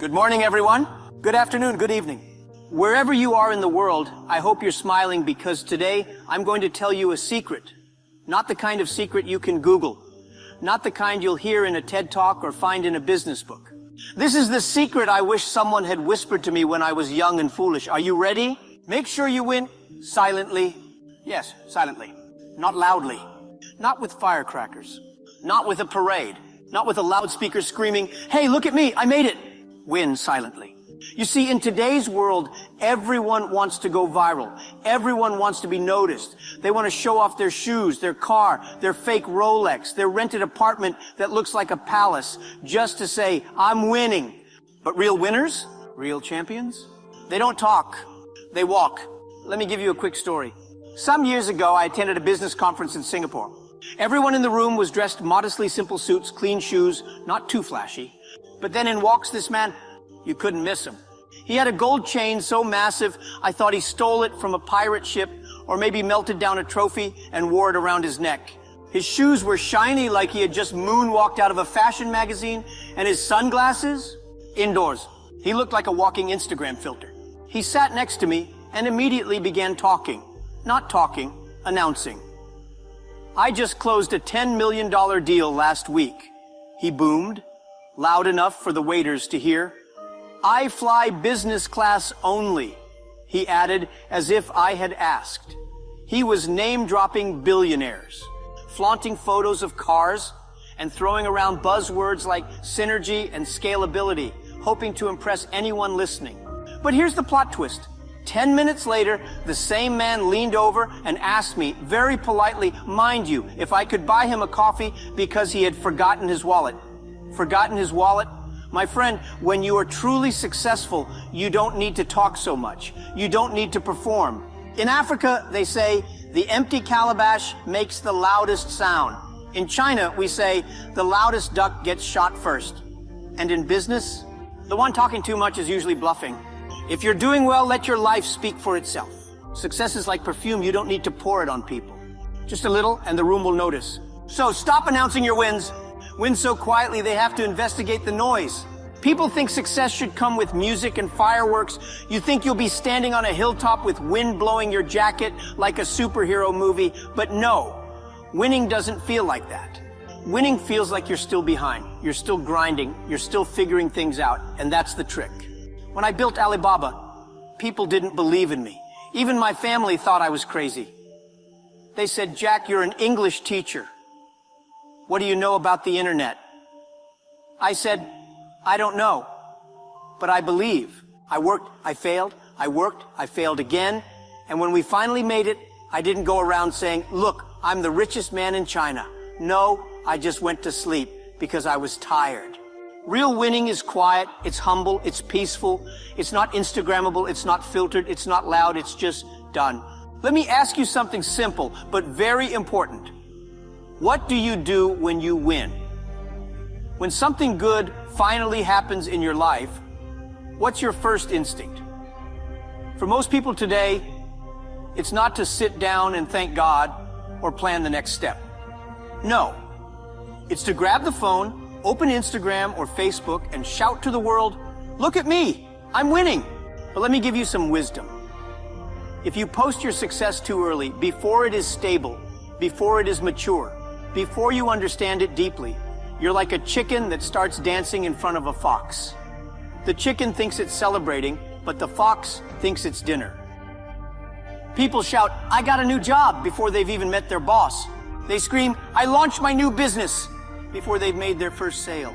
Good morning, everyone. Good afternoon, good evening. Wherever you are in the world, I hope you're smiling because today I'm going to tell you a secret. Not the kind of secret you can Google. Not the kind you'll hear in a TED Talk or find in a business book. This is the secret I wish someone had whispered to me when I was young and foolish. Are you ready? Make sure you win silently. Yes, silently. Not loudly. Not with firecrackers. Not with a parade. Not with a loudspeaker screaming, "Hey, look at me, I made it." Win silently. You see, in today's world, everyone wants to go viral. Everyone wants to be noticed. They want to show off their shoes, their car, their fake Rolex, their rented apartment that looks like a palace, just to say, "I'm winning." But real winners, real champions, they don't talk, they walk. Let me give you a quick story. Some years ago, I attended a business conference in Singapore. Everyone in the room was dressed modestly simple suits, clean shoes, not too flashy. But then in walks this man. You couldn't miss him. He had a gold chain so massive, I thought he stole it from a pirate ship or maybe melted down a trophy and wore it around his neck. His shoes were shiny like he had just moonwalked out of a fashion magazine, and his sunglasses, indoors. He looked like a walking Instagram filter. He sat next to me and immediately began talking. Not talking, announcing. "I just closed a $10 million deal last week." He boomed, loud enough for the waiters to hear. "I fly business class only," he added as if I had asked. He was name-dropping billionaires, flaunting photos of cars and throwing around buzzwords like synergy and scalability, hoping to impress anyone listening. But here's the plot twist. 10 minutes later, the same man leaned over and asked me, very politely, mind you, if I could buy him a coffee because he had forgotten his wallet. Forgotten his wallet? My friend, when you are truly successful, you don't need to talk so much. You don't need to perform. In Africa, they say, the empty calabash makes the loudest sound. In China, we say, the loudest duck gets shot first. And in business, the one talking too much is usually bluffing. If you're doing well, let your life speak for itself. Success is like perfume. You don't need to pour it on people. Just a little, and the room will notice. So stop announcing your wins. Win so quietly they have to investigate the noise. People think success should come with music and fireworks. You think you'll be standing on a hilltop with wind blowing your jacket like a superhero movie. But no, winning doesn't feel like that. Winning feels like you're still behind. You're still grinding. You're still figuring things out. And that's the trick. When I built Alibaba, people didn't believe in me. Even my family thought I was crazy. They said, "Jack, you're an English teacher. What do you know about the internet?" I said, "I don't know, but I believe." I worked, I failed, I worked, I failed again. And when we finally made it, I didn't go around saying, "Look, I'm the richest man in China." No, I just went to sleep because I was tired. Real winning is quiet, it's humble, it's peaceful, it's not Instagrammable, it's not filtered, it's not loud, it's just done. Let me ask you something simple, but very important. What do you do when you win? When something good finally happens in your life, what's your first instinct? For most people today, it's not to sit down and thank God or plan the next step. No, it's to grab the phone, open Instagram or Facebook and shout to the world, "Look at me, I'm winning." But let me give you some wisdom. If you post your success too early, before it is stable, before it is mature, before you understand it deeply, you're like a chicken that starts dancing in front of a fox. The chicken thinks it's celebrating, but the fox thinks it's dinner. People shout, "I got a new job," before they've even met their boss. They scream, "I launched my new business," before they've made their first sale.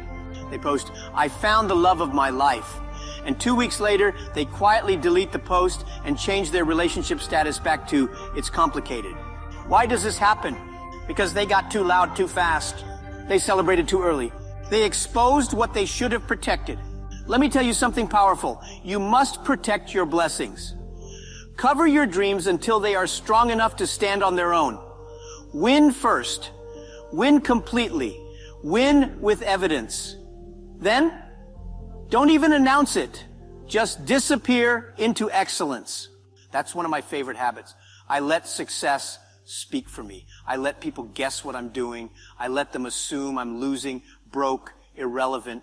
They post, "I found the love of my life." And 2 weeks later, they quietly delete the post and change their relationship status back to, "It's complicated." Why does this happen? Because they got too loud too fast. They celebrated too early. They exposed what they should have protected. Let me tell you something powerful. You must protect your blessings. Cover your dreams until they are strong enough to stand on their own. Win first. Win completely. Win with evidence. Then, don't even announce it. Just disappear into excellence. That's one of my favorite habits. I let success speak for me. I let people guess what I'm doing. I let them assume I'm losing, broke, irrelevant.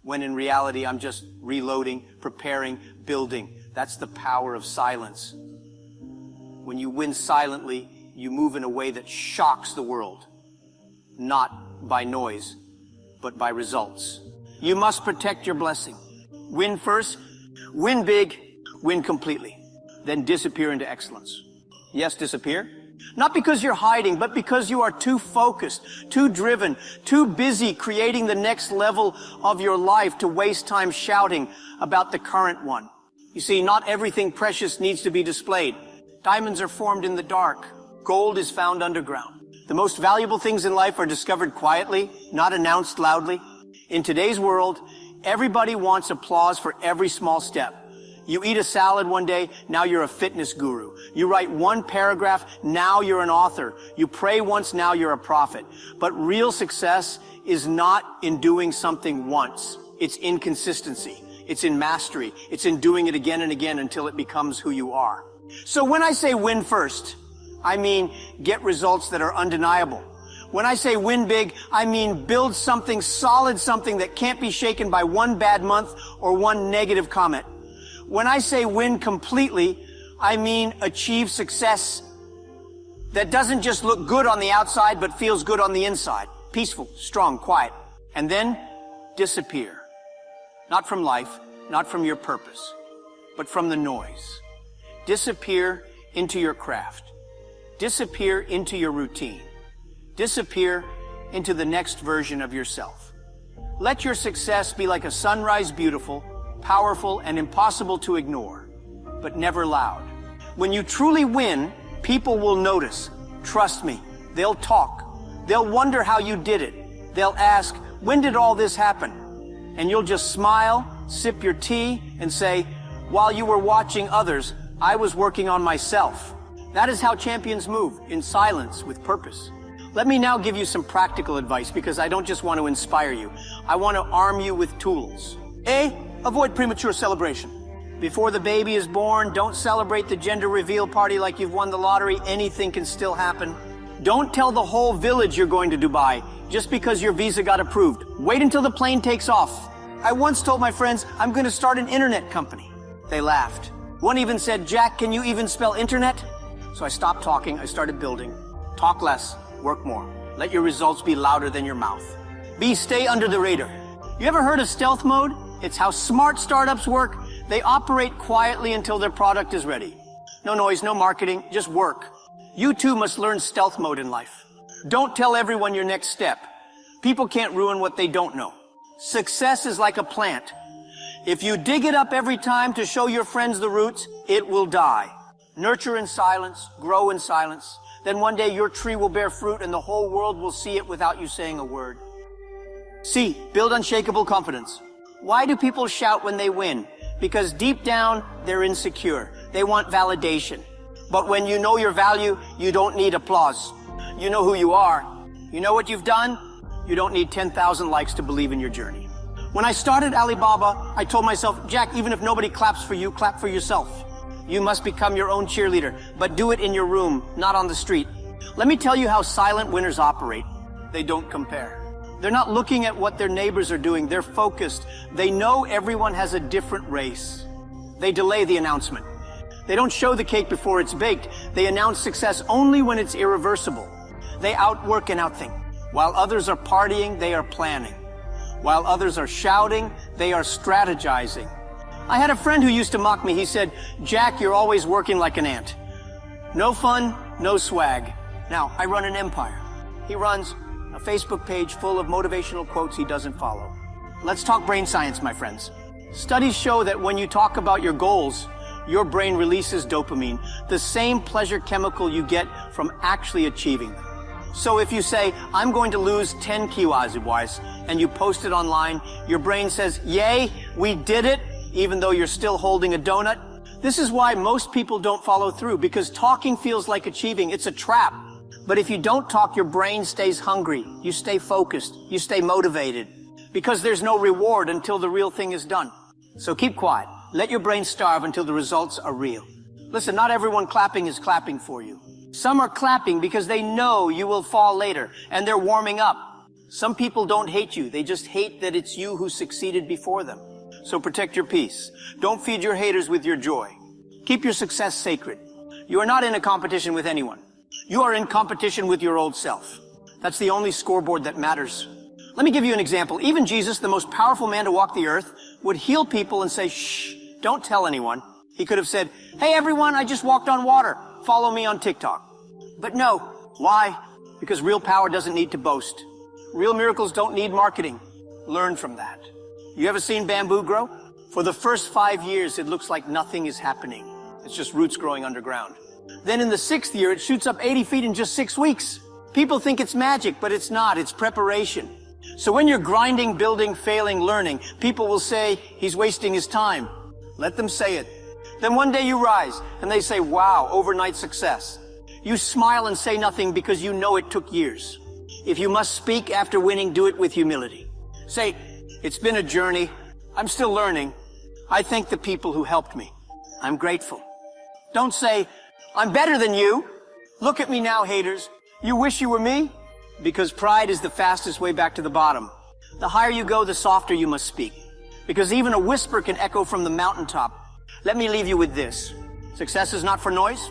when in reality I'm just reloading, preparing, building. That's the power of silence. When you win silently, you move in a way that shocks the world. Not by noise, but by results. You must protect your blessing. Win first, win big, win completely. Then disappear into excellence. Yes, disappear. Not because you're hiding, but because you are too focused, too driven, too busy creating the next level of your life to waste time shouting about the current one. You see, not everything precious needs to be displayed. Diamonds are formed in the dark. Gold is found underground. The most valuable things in life are discovered quietly, not announced loudly. In today's world, everybody wants applause for every small step. You eat a salad one day, now you're a fitness guru. You write one paragraph, now you're an author. You pray once, now you're a prophet. But real success is not in doing something once. It's in consistency. It's in mastery. It's in doing it again and again until it becomes who you are. So when I say win first, I mean get results that are undeniable. When I say win big, I mean build something solid, something that can't be shaken by one bad month or one negative comment. When I say win completely, I mean achieve success that doesn't just look good on the outside, but feels good on the inside. Peaceful, strong, quiet. And then disappear. Not from life, not from your purpose, but from the noise. Disappear into your craft. Disappear into your routine. Disappear into the next version of yourself. Let your success be like a sunrise, beautiful, powerful, and impossible to ignore, but never loud. When you truly win, people will notice. Trust me, they'll talk. They'll wonder how you did it. They'll ask, when did all this happen? And you'll just smile, sip your tea, and say, while you were watching others, I was working on myself. That is how champions move, in silence, with purpose. Let me now give you some practical advice, because I don't just want to inspire you. I want to arm you with tools. A, avoid premature celebration. Before the baby is born, don't celebrate the gender reveal party like you've won the lottery. Anything can still happen. Don't tell the whole village you're going to Dubai just because your visa got approved. Wait until the plane takes off. I once told my friends, I'm going to start an internet company. They laughed. One even said, Jack, can you even spell internet? So I stopped talking, I started building. Talk less, work more. Let your results be louder than your mouth. B, stay under the radar. You ever heard of stealth mode? It's how smart startups work. They operate quietly until their product is ready. No noise, no marketing, just work. You too must learn stealth mode in life. Don't tell everyone your next step. People can't ruin what they don't know. Success is like a plant. If you dig it up every time to show your friends the roots, it will die. Nurture in silence, grow in silence. Then one day your tree will bear fruit and the whole world will see it without you saying a word. C, build unshakable confidence. Why do people shout when they win? Because deep down, they're insecure. They want validation. But when you know your value, you don't need applause. You know who you are. You know what you've done. You don't need 10,000 likes to believe in your journey. When I started Alibaba, I told myself, Jack, even if nobody claps for you, clap for yourself. You must become your own cheerleader, but do it in your room, not on the street. Let me tell you how silent winners operate. They don't compare. They're not looking at what their neighbors are doing. They're focused. They know everyone has a different race. They delay the announcement. They don't show the cake before it's baked. They announce success only when it's irreversible. They outwork and outthink. While others are partying, they are planning. While others are shouting, they are strategizing. I had a friend who used to mock me. He said, Jack, you're always working like an ant. No fun, no swag. Now, I run an empire. He runs a Facebook page full of motivational quotes he doesn't follow. Let's talk brain science, my friends. Studies show that when you talk about your goals, your brain releases dopamine, the same pleasure chemical you get from actually achieving them. So if you say, I'm going to lose 10 kilos, and you post it online, your brain says, yay, we did it, even though you're still holding a donut. This is why most people don't follow through, because talking feels like achieving. It's a trap. But if you don't talk, your brain stays hungry. You stay focused. You stay motivated. Because there's no reward until the real thing is done. So keep quiet. Let your brain starve until the results are real. Listen, not everyone clapping is clapping for you. Some are clapping because they know you will fall later, and they're warming up. Some people don't hate you. They just hate that it's you who succeeded before them. So protect your peace. Don't feed your haters with your joy. Keep your success sacred. You are not in a competition with anyone. You are in competition with your old self. That's the only scoreboard that matters. Let me give you an example. Even Jesus, the most powerful man to walk the earth, would heal people and say, shh, don't tell anyone. He could have said, hey everyone, I just walked on water. Follow me on TikTok. But no. Why? Because real power doesn't need to boast. Real miracles don't need marketing. Learn from that. You ever seen bamboo grow? For the first 5 years, it looks like nothing is happening. It's just roots growing underground. Then in the 6th year, it shoots up 80 feet in just 6 weeks. People think it's magic, but it's not. It's preparation. So when you're grinding, building, failing, learning, people will say, he's wasting his time. Let them say it. Then one day you rise, and they say, wow, overnight success. You smile and say nothing because you know it took years. If you must speak after winning, do it with humility. Say, it's been a journey. I'm still learning. I thank the people who helped me. I'm grateful. Don't say, I'm better than you. Look at me now, haters. You wish you were me? Because pride is the fastest way back to the bottom. The higher you go, the softer you must speak. Because even a whisper can echo from the mountaintop. Let me leave you with this. Success is not for noise.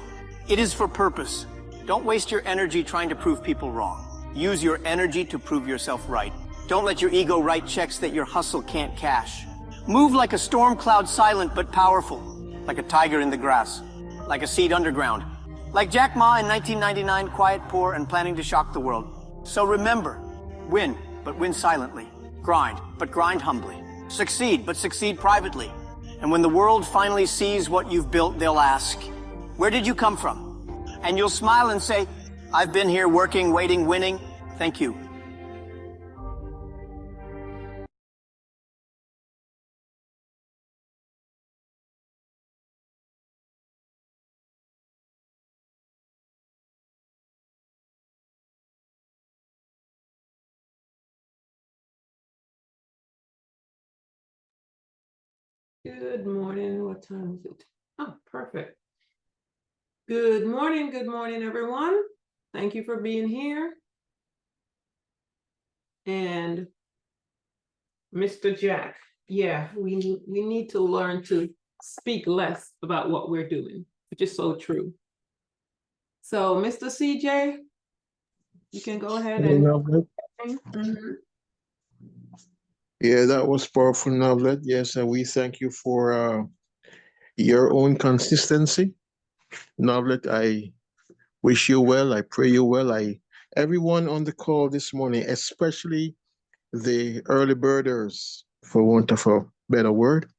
It is for purpose. Don't waste your energy trying to prove people wrong. Use your energy to prove yourself right. Don't let your ego write checks that your hustle can't cash. Move like a storm cloud, silent but powerful. Like a tiger in the grass. Like a seed underground. Like Jack Ma in 1999, quiet, poor, and planning to shock the world. So remember, win, but win silently. Grind, but grind humbly. Succeed, but succeed privately. And when the world finally sees what you've built, they'll ask, where did you come from? And you'll smile and say, I've been here working, waiting, winning. Thank you. Good morning. What time is it? Oh, perfect. Good morning, everyone. Thank you for being here. And Mr. Jack, yeah, we need to learn to speak less about what we're doing, which is so true. So, Mr. CJ, you can go ahead and. Mhm. Yeah, that was powerful, Novlet. Yes, and we thank you for your own consistency. Novlet, I wish you well. I pray you well. Everyone on the call this morning, especially the early birders, for want of a better word.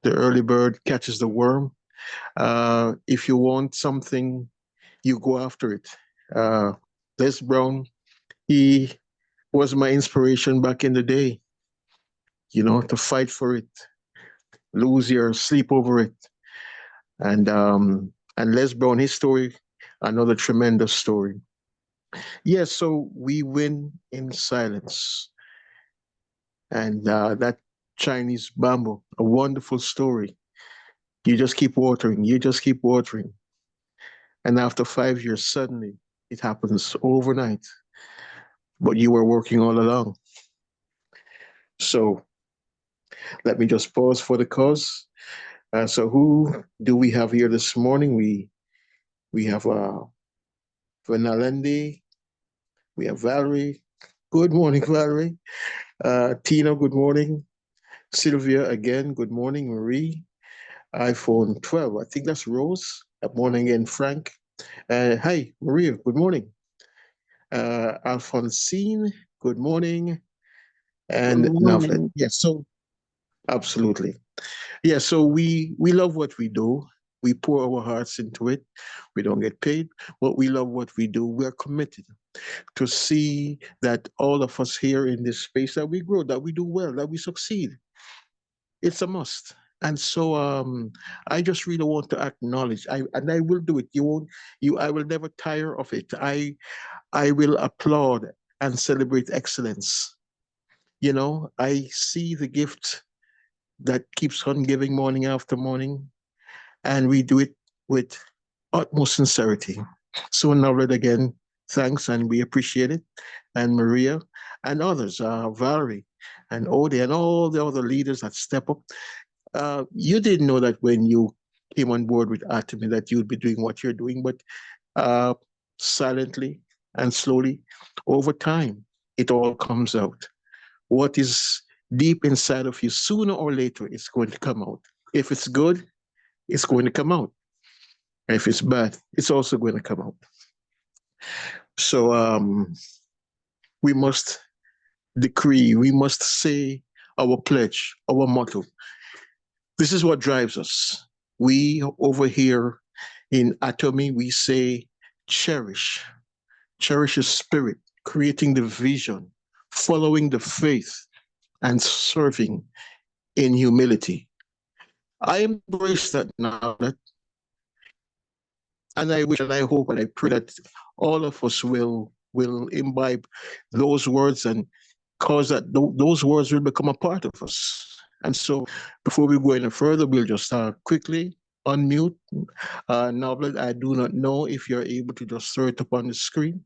The early bird catches the worm. If you want something, you go after it. Les Brown, he was my inspiration back in the day, to fight for it, lose your sleep over it. And Les Brown, his story, another tremendous story. Yes, so we win in silence. And that Chinese bamboo, a wonderful story. You just keep watering, you just keep watering. And after 5 years, suddenly it happens overnight. But you were working all along. So let me just pause for the cause. So who do we have here this morning? We have Vanalendi, we have Valerie. Good morning, Valerie. Tina, good morning. Sylvia, again, good morning. Marie, iPhone 12, I think that's Rose. Good morning again, Frank. Hi, Maria, good morning. Alphonsine, good morning. And Navlet. Yes, so absolutely. Yeah, so we love what we do. We pour our hearts into it. We don't get paid, but we love what we do. We're committed to see that all of us here in this space, that we grow, that we do well, that we succeed. It's a must. And so I just really want to acknowledge, and I will do it. I will never tire of it. I will applaud and celebrate excellence. I see the gift that keeps on giving morning after morning, and we do it with utmost sincerity. So, Navred, again, thanks, and we appreciate it. And Maria, and others, Valerie and Odie and all the other leaders that step up. You didn't know that when you came on board with Atomy that you'd be doing what you're doing, but uh, silently and slowly over time, it all comes out. What is deep inside of you, sooner or later, it's going to come out. If it's good, it's going to come out. If it's bad, it's also going to come out. So we must decree, we must say our pledge, our motto. This is what drives us. We over here in Atomy, we say cherish, cherish the spirit, creating the vision, following the faith, and serving in humility. I embrace that now, and I wish and I hope and I pray that all of us will imbibe those words and cause that those words will become a part of us. And so, before we go any further, we'll just quickly unmute. Novelet, I do not know if you're able to just throw it up on the screen,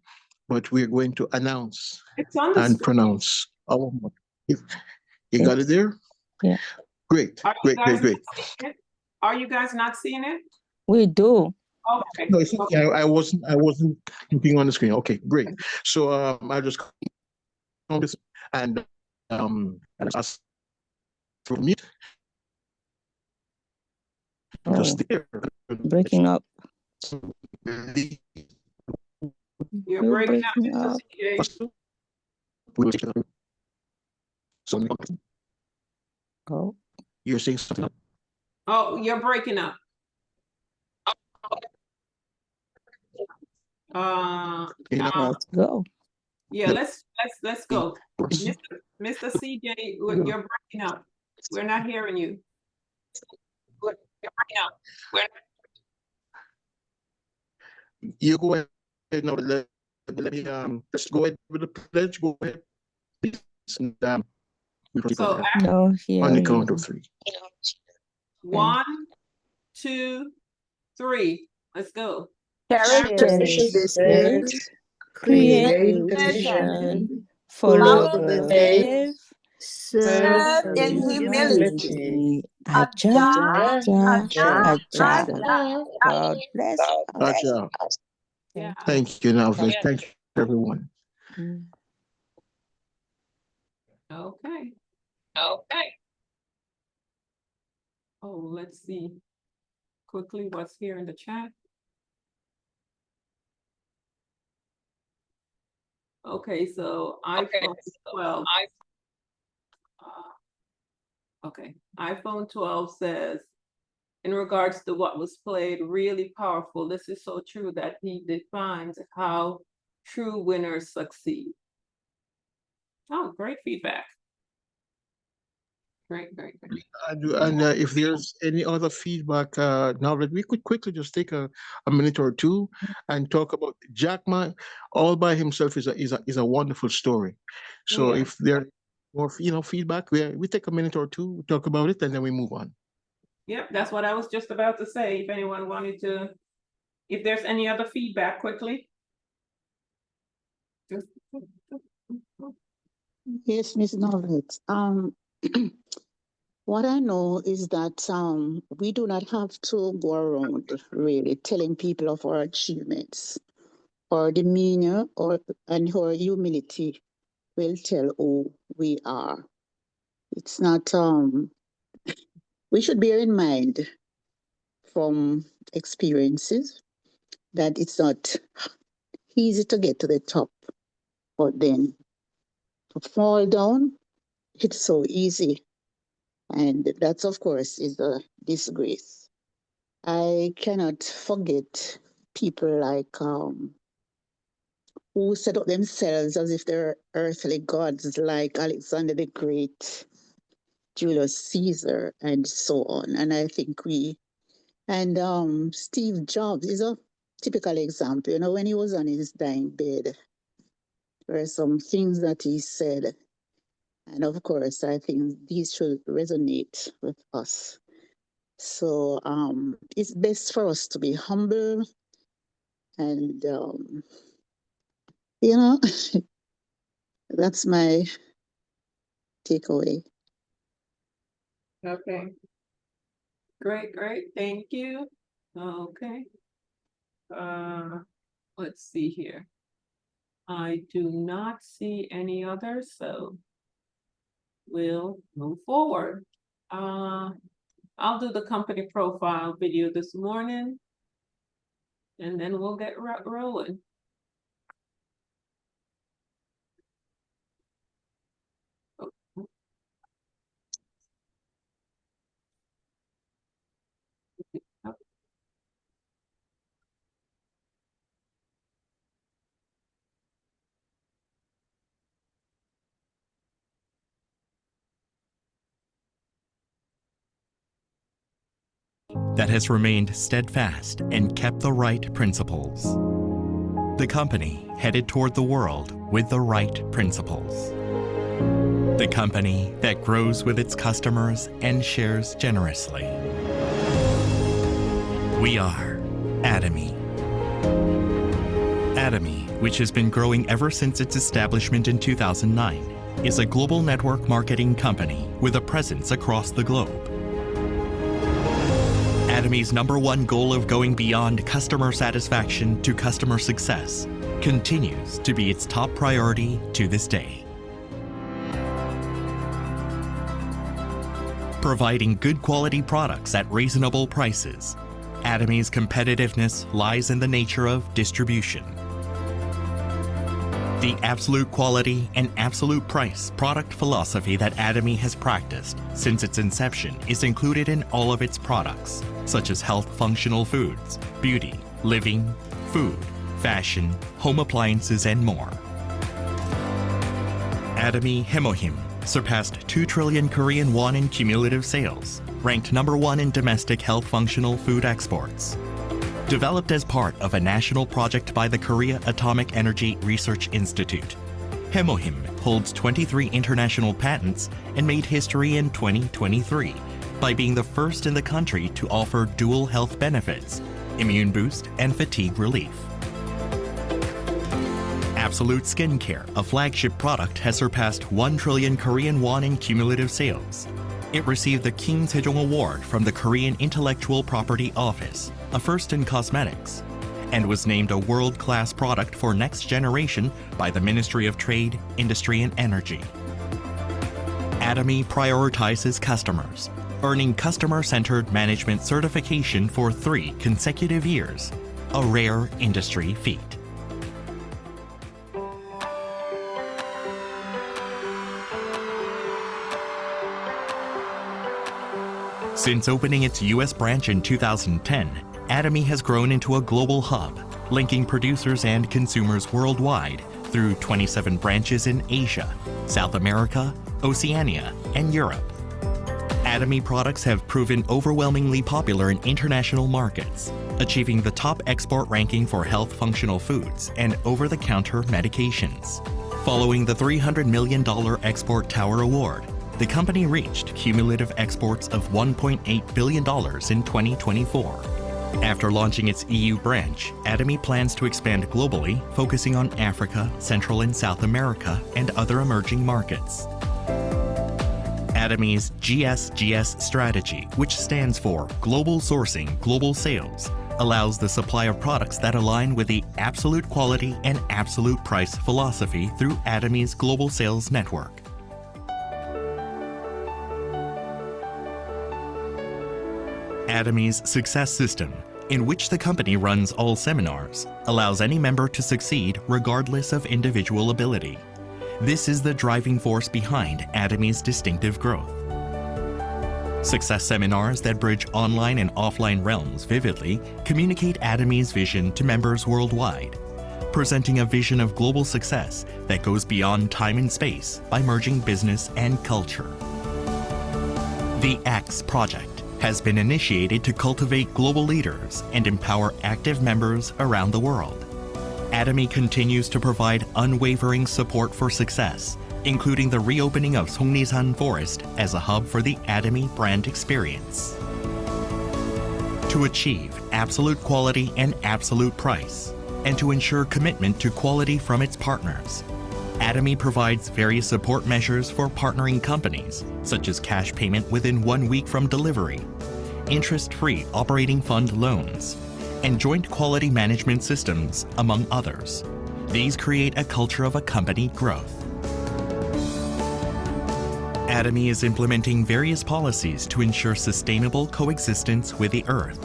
but we're going to announce It's on the and screen. pronounce our motto. You got it there? Yeah. Great, Are you great, guys great, great. not seeing it? Are you guys not seeing it? We do. Okay. No, it's okay. I wasn't looking on the screen. Okay, great. So I'll just come this and ask for mute. Oh, Just there. breaking up. You're You're breaking up, breaking Mr. up. CJ. We'll take it. So Oh, you're saying something. Oh, you're breaking up. let's go. Yeah, let's go. Mr. CJ, you're breaking up. We're not hearing you. You're breaking up. You go ahead. No, let me just go ahead with the pledge. Go ahead, please. And we proceed So No on the hearing count you. of 3. 1, 2, 3. Let's go. Cherish the spirit, create the vision, follow the faith, serve in humility. Aja, aja, aja. God bless us. Yeah. Thank you, Novelet. Thank you, everyone. Mm. Okay. Oh, let's see quickly what's here in the chat. Okay, so iPhone 12. Okay, iPhone 12 says, in regards to what was played, really powerful. This is so true that he defines how true winners succeed. Oh, great feedback. Great. And if there's any other feedback, now that we could quickly just take a minute or two and talk about Jack Ma all by himself is a wonderful story. So Yeah. if there more feedback, we take a minute or two, talk about it, and then we move on. Yep, that's what I was just about to say. If anyone wanted to, if there's any other feedback, quickly. Yes, Miss Norbert. What I know is that we do not have to go around really telling people of our achievements. Our demeanor and our humility will tell who we are. It's not we should bear in mind from experiences that it's not easy to get to the top, but then to fall down, it's so easy. And that, of course, is a disgrace. I cannot forget people like who set up themselves as if they're earthly gods, like Alexander the Great, Julius Caesar, and so on. And I think Steve Jobs is a typical example. You know, when he was on his dying bed, there are some things that he said. And of course, I think these should resonate with us. So it's best for us to be humble and, That's my takeaway. Okay. Great, thank you. Okay. Let's see here. I do not see any others, so we'll move forward. I'll do the company profile video this morning, and then we'll get rolling. That has remained steadfast and kept the right principles. The company headed toward the world with the right principles. The company that grows with its customers and shares generously. We are Atomy. Atomy, which has been growing ever since its establishment in 2009, is a global network marketing company with a presence across the globe. Atomy's #1 goal of going beyond customer satisfaction to customer success continues to be its top priority to this day. Providing good quality products at reasonable prices, Atomy's competitiveness lies in the nature of distribution. The absolute quality and absolute price product philosophy that Atomy has practiced since its inception is included in all of its products, such as health functional foods, beauty, living, food, fashion, home appliances, and more. Atomy Hemohim surpassed 2 trillion Korean won in cumulative sales, ranked #1 in domestic health functional food exports. Developed as part of a national project by the Korea Atomic Energy Research Institute, Hemohim holds 23 international patents and made history in 2023 by being the first in the country to offer dual health benefits, immune boost, and fatigue relief. Absolute Skincare, a flagship product, has surpassed 1 trillion Korean won in cumulative sales. It received the Kim Sejong Award from the Korean Intellectual Property Office, a first in cosmetics, and was named a world-class product for next generation by the Ministry of Trade, Industry and Energy. Atomy prioritizes customers, earning customer-centered management certification for 3 consecutive years, a rare industry feat. Since opening its U.S. branch in 2010, Atomy has grown into a global hub, linking producers and consumers worldwide through 27 branches in Asia, South America, Oceania, and Europe. Atomy products have proven overwhelmingly popular in international markets, achieving the top export ranking for health functional foods and over-the-counter medications. Following the $300 million Export Tower Award, the company reached cumulative exports of $1.8 billion in 2024. After launching its EU branch, Atomy plans to expand globally, focusing on Africa, Central and South America, and other emerging markets. Atomy's GSGS strategy, which stands for Global Sourcing, Global Sales, allows the supply of products that align with the absolute quality and absolute price philosophy through Atomy's global sales network. Atomy's Success System, in which the company runs all seminars, allows any member to succeed regardless of individual ability. This is the driving force behind Atomy's distinctive growth. Success seminars that bridge online and offline realms vividly communicate Atomy's vision to members worldwide, presenting a vision of global success that goes beyond time and space by merging business and culture. The X Project has been initiated to cultivate global leaders and empower active members around the world. Atomy continues to provide unwavering support for success, including the reopening of Songnisan Forest as a hub for the Atomy brand experience. To achieve absolute quality and absolute price, and to ensure commitment to quality from its partners, Atomy provides various support measures for partnering companies, such as cash payment within 1 week from delivery, interest-free operating fund loans, and joint quality management systems, among others. These create a culture of a company growth. Atomy is implementing various policies to ensure sustainable coexistence with the Earth.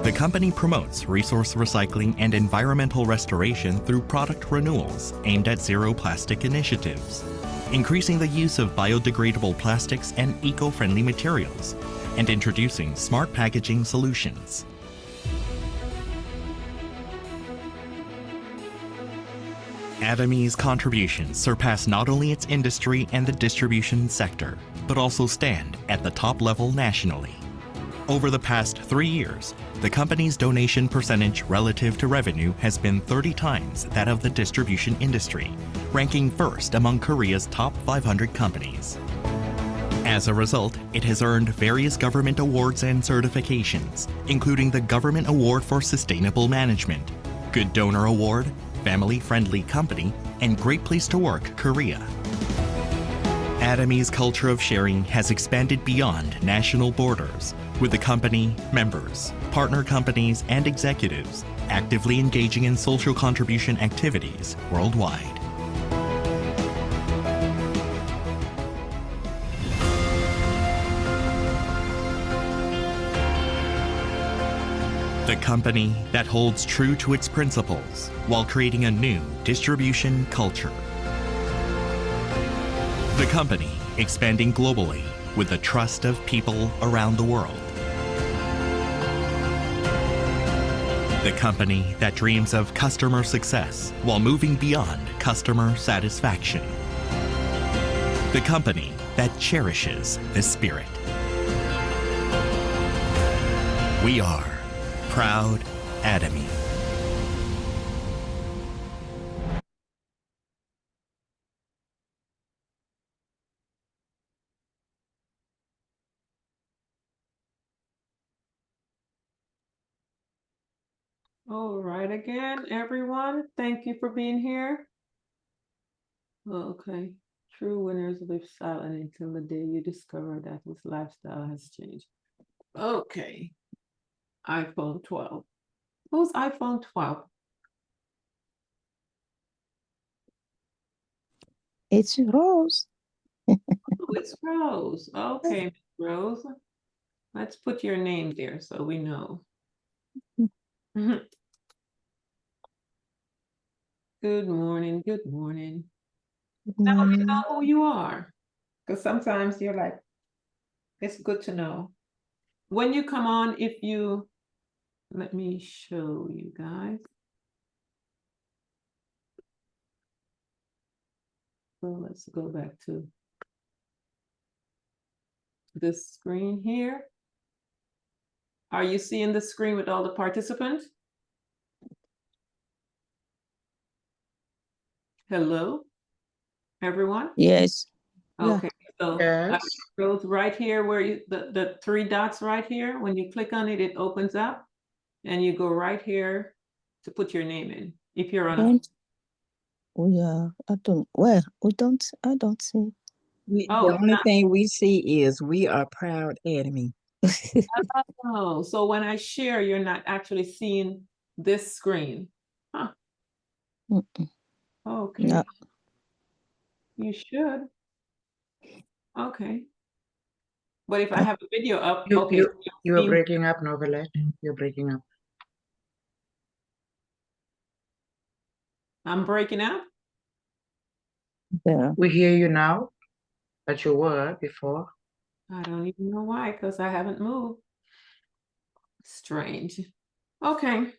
The company promotes resource recycling and environmental restoration through product renewals aimed at zero plastic initiatives, increasing the use of biodegradable plastics and eco-friendly materials, and introducing smart packaging solutions. Atomy's contributions surpass not only its industry and the distribution sector, but also stand at the top level nationally. Over the past 3 years, the company's donation percentage relative to revenue has been 30 times that of the distribution industry, ranking first among Korea's top 500 companies. As a result, it has earned various government awards and certifications, including the Government Award for Sustainable Management, Good Donor Award, Family Friendly Company, and Great Place to Work Korea. Atomy's culture of sharing has expanded beyond national borders, with the company, members, partner companies, and executives actively engaging in social contribution activities worldwide. The company that holds true to its principles while creating a new distribution culture. The company expanding globally with the trust of people around the world. The company that dreams of customer success while moving beyond customer satisfaction. The company that cherishes the spirit. We are proud Atomy. All right, again, everyone, thank you for being here. Okay, true winners live silent until the day you discover that his lifestyle has changed. Okay, iPhone 12. Who's iPhone 12? It's Rose. Oh, it's Rose. Okay, Miss Rose. Let's put your name there so we know. Good morning, good morning. Now we know who you are. Because sometimes you're like, it's good to know. When you come on, if you, let me show you guys. So let's go back to this screen here. Are you seeing the screen with all the participants? Hello, everyone? Yes. Okay, so Yes. goes right here where you, the 3 dots right here, when you click on it, it opens up and you go right here to put your name in. If you're on a, I don't see. The Oh, only thing we see is we are proud Atomy. oh, so when I share, you're not actually seeing this screen. Huh, okay. No. You should. Okay. But if I have a video up, You, okay. you, you are see- breaking up, Novelet. You're breaking up. I'm breaking up. Yeah. We hear you now, but you were before. I don't even know why, because I haven't moved. Strange. Okay.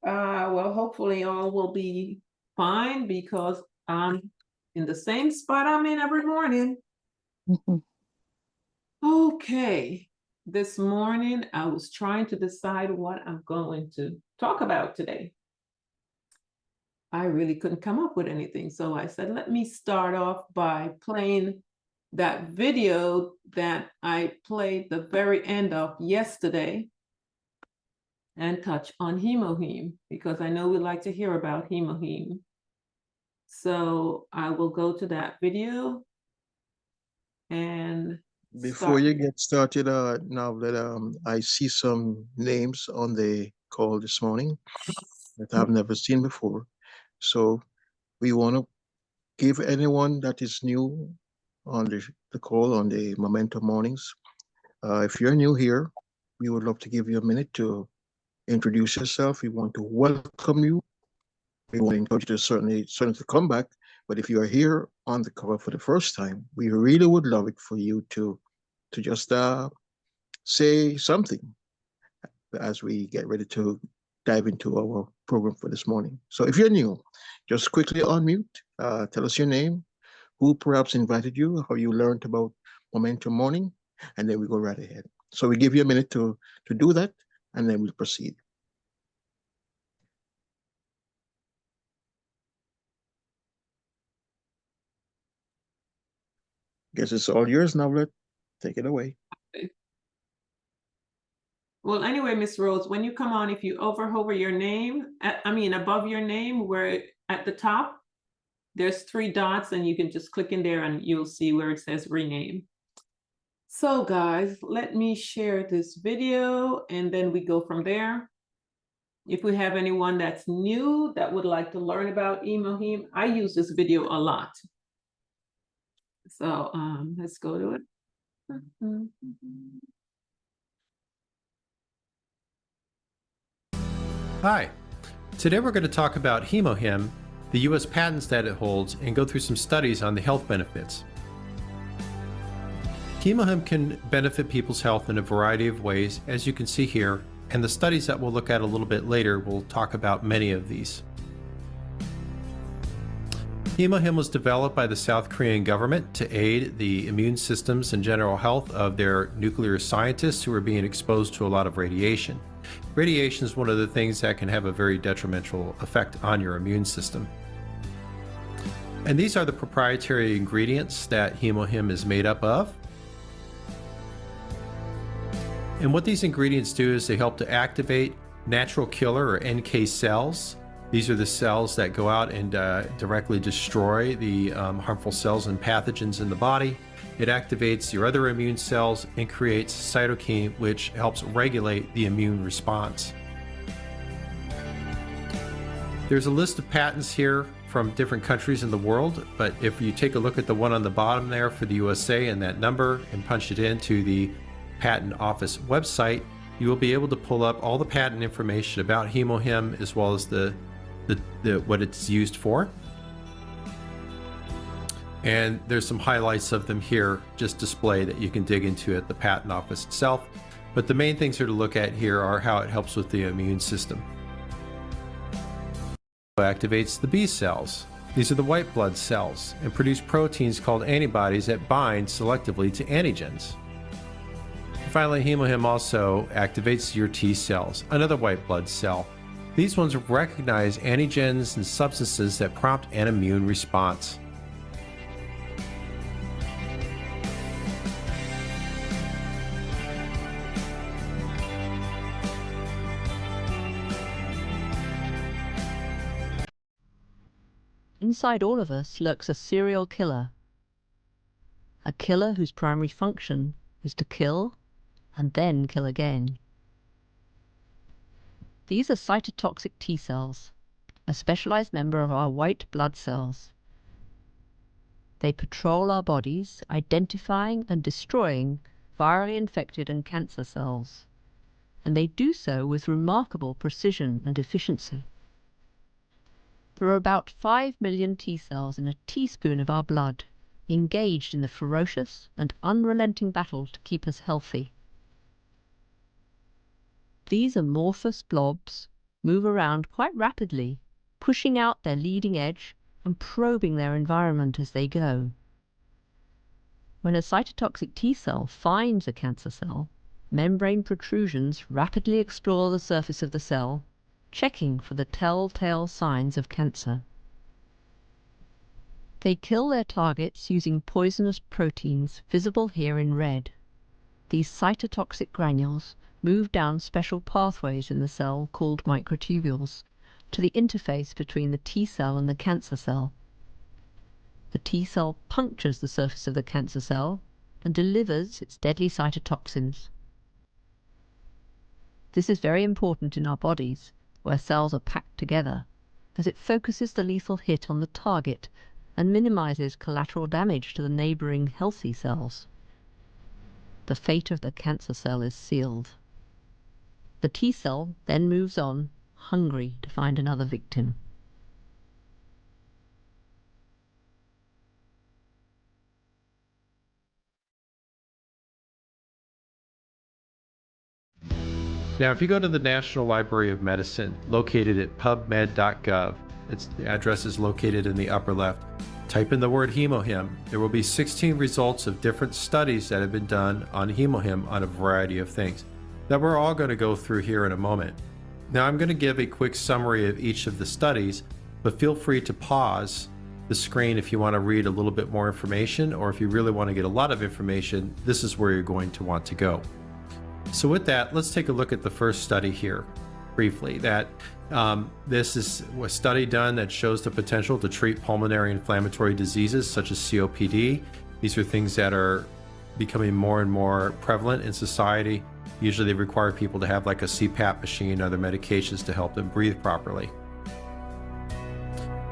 Well, hopefully all will be fine because I'm in the same spot I'm in every morning. Mhm. Okay. This morning, I was trying to decide what I'm going to talk about today. I really couldn't come up with anything. So I said, let me start off by playing that video that I played the very end of yesterday and touch on hemoheme because I know we like to hear about hemoheme. So I will go to that video and Before start. you get started, now that I see some names on the call this morning that I've never seen before. So we want to give anyone that is new on the call on the Momentum Mornings. If you're new here, we would love to give you a minute to introduce yourself. We want to welcome you. We want to encourage you to certainly to come back. But if you are here on the call for the first time, we really would love it for you to just say something as we get ready to dive into our program for this morning. So if you're new, just quickly unmute, tell us your name, who perhaps invited you, how you learned about Momentum Morning, and then we go right ahead. So we give you a minute to do that, and then we'll proceed. Guess it's all yours now, Let take it away. Well, anyway, Miss Rose, when you come on, if you hover your name, above your name, where at the top, there's 3 dots, and you can just click in there and you'll see where it says rename. So guys, let me share this video and then we go from there. If we have anyone that's new that would like to learn about Emohim, I use this video a lot. So let's go to it. Hi, today we're going to talk about Hemohim, the U.S. patents that it holds, and go through some studies on the health benefits. Hemohim can benefit people's health in a variety of ways, as you can see here, and the studies that we'll look at a little bit later will talk about many of these. Hemohim was developed by the South Korean government to aid the immune systems and general health of their nuclear scientists who are being exposed to a lot of radiation. Radiation is one of the things that can have a very detrimental effect on your immune system. And these are the proprietary ingredients that Hemohim is made up of. And what these ingredients do is they help to activate natural killer or NK cells. These are the cells that go out and directly destroy the harmful cells and pathogens in the body. It activates your other immune cells and creates cytokine, which helps regulate the immune response. There's a list of patents here from different countries in the world, but if you take a look at the one on the bottom there for the USA and that number and punch it into the Patent Office website, you will be able to pull up all the patent information about Hemohim as well as the what it's used for. And there's some highlights of them here just displayed that you can dig into at the Patent Office itself. But the main things here to look at here are how it helps with the immune system. It activates the B cells. These are the white blood cells and produce proteins called antibodies that bind selectively to antigens. And finally, Hemohim also activates your T cells, another white blood cell. These ones recognize antigens and substances that prompt an immune response. Inside all of us lurks a serial killer. A killer whose primary function is to kill and then kill again. These are cytotoxic T cells, a specialized member of our white blood cells. They patrol our bodies, identifying and destroying virally infected and cancer cells, and they do so with remarkable precision and efficiency. There are about 5 million T cells in a teaspoon of our blood, engaged in the ferocious and unrelenting battle to keep us healthy. These amorphous blobs move around quite rapidly, pushing out their leading edge and probing their environment as they go. When a cytotoxic T cell finds a cancer cell, membrane protrusions rapidly explore the surface of the cell, checking for the telltale signs of cancer. They kill their targets using poisonous proteins visible here in red. These cytotoxic granules move down special pathways in the cell called microtubules to the interface between the T cell and the cancer cell, The T cell punctures the surface of the cancer cell and delivers its deadly cytotoxins. This is very important in our bodies, where cells are packed together, as it focuses the lethal hit on the target and minimizes collateral damage to the neighboring healthy cells. The fate of the cancer cell is sealed. The T cell then moves on, hungry to find another victim. Now, if you go to the National Library of Medicine, located at pubmed.gov, the address is located in the upper left. Type in the word hemohim. There will be 16 results of different studies that have been done on hemohim on a variety of things that we're all going to go through here in a moment. Now, I'm going to give a quick summary of each of the studies, but feel free to pause the screen if you want to read a little bit more information, or if you really want to get a lot of information, this is where you're going to want to go. So with that, let's take a look at the first study here briefly. This is a study done that shows the potential to treat pulmonary inflammatory diseases such as COPD. These are things that are becoming more and more prevalent in society. Usually they require people to have like a CPAP machine, other medications to help them breathe properly.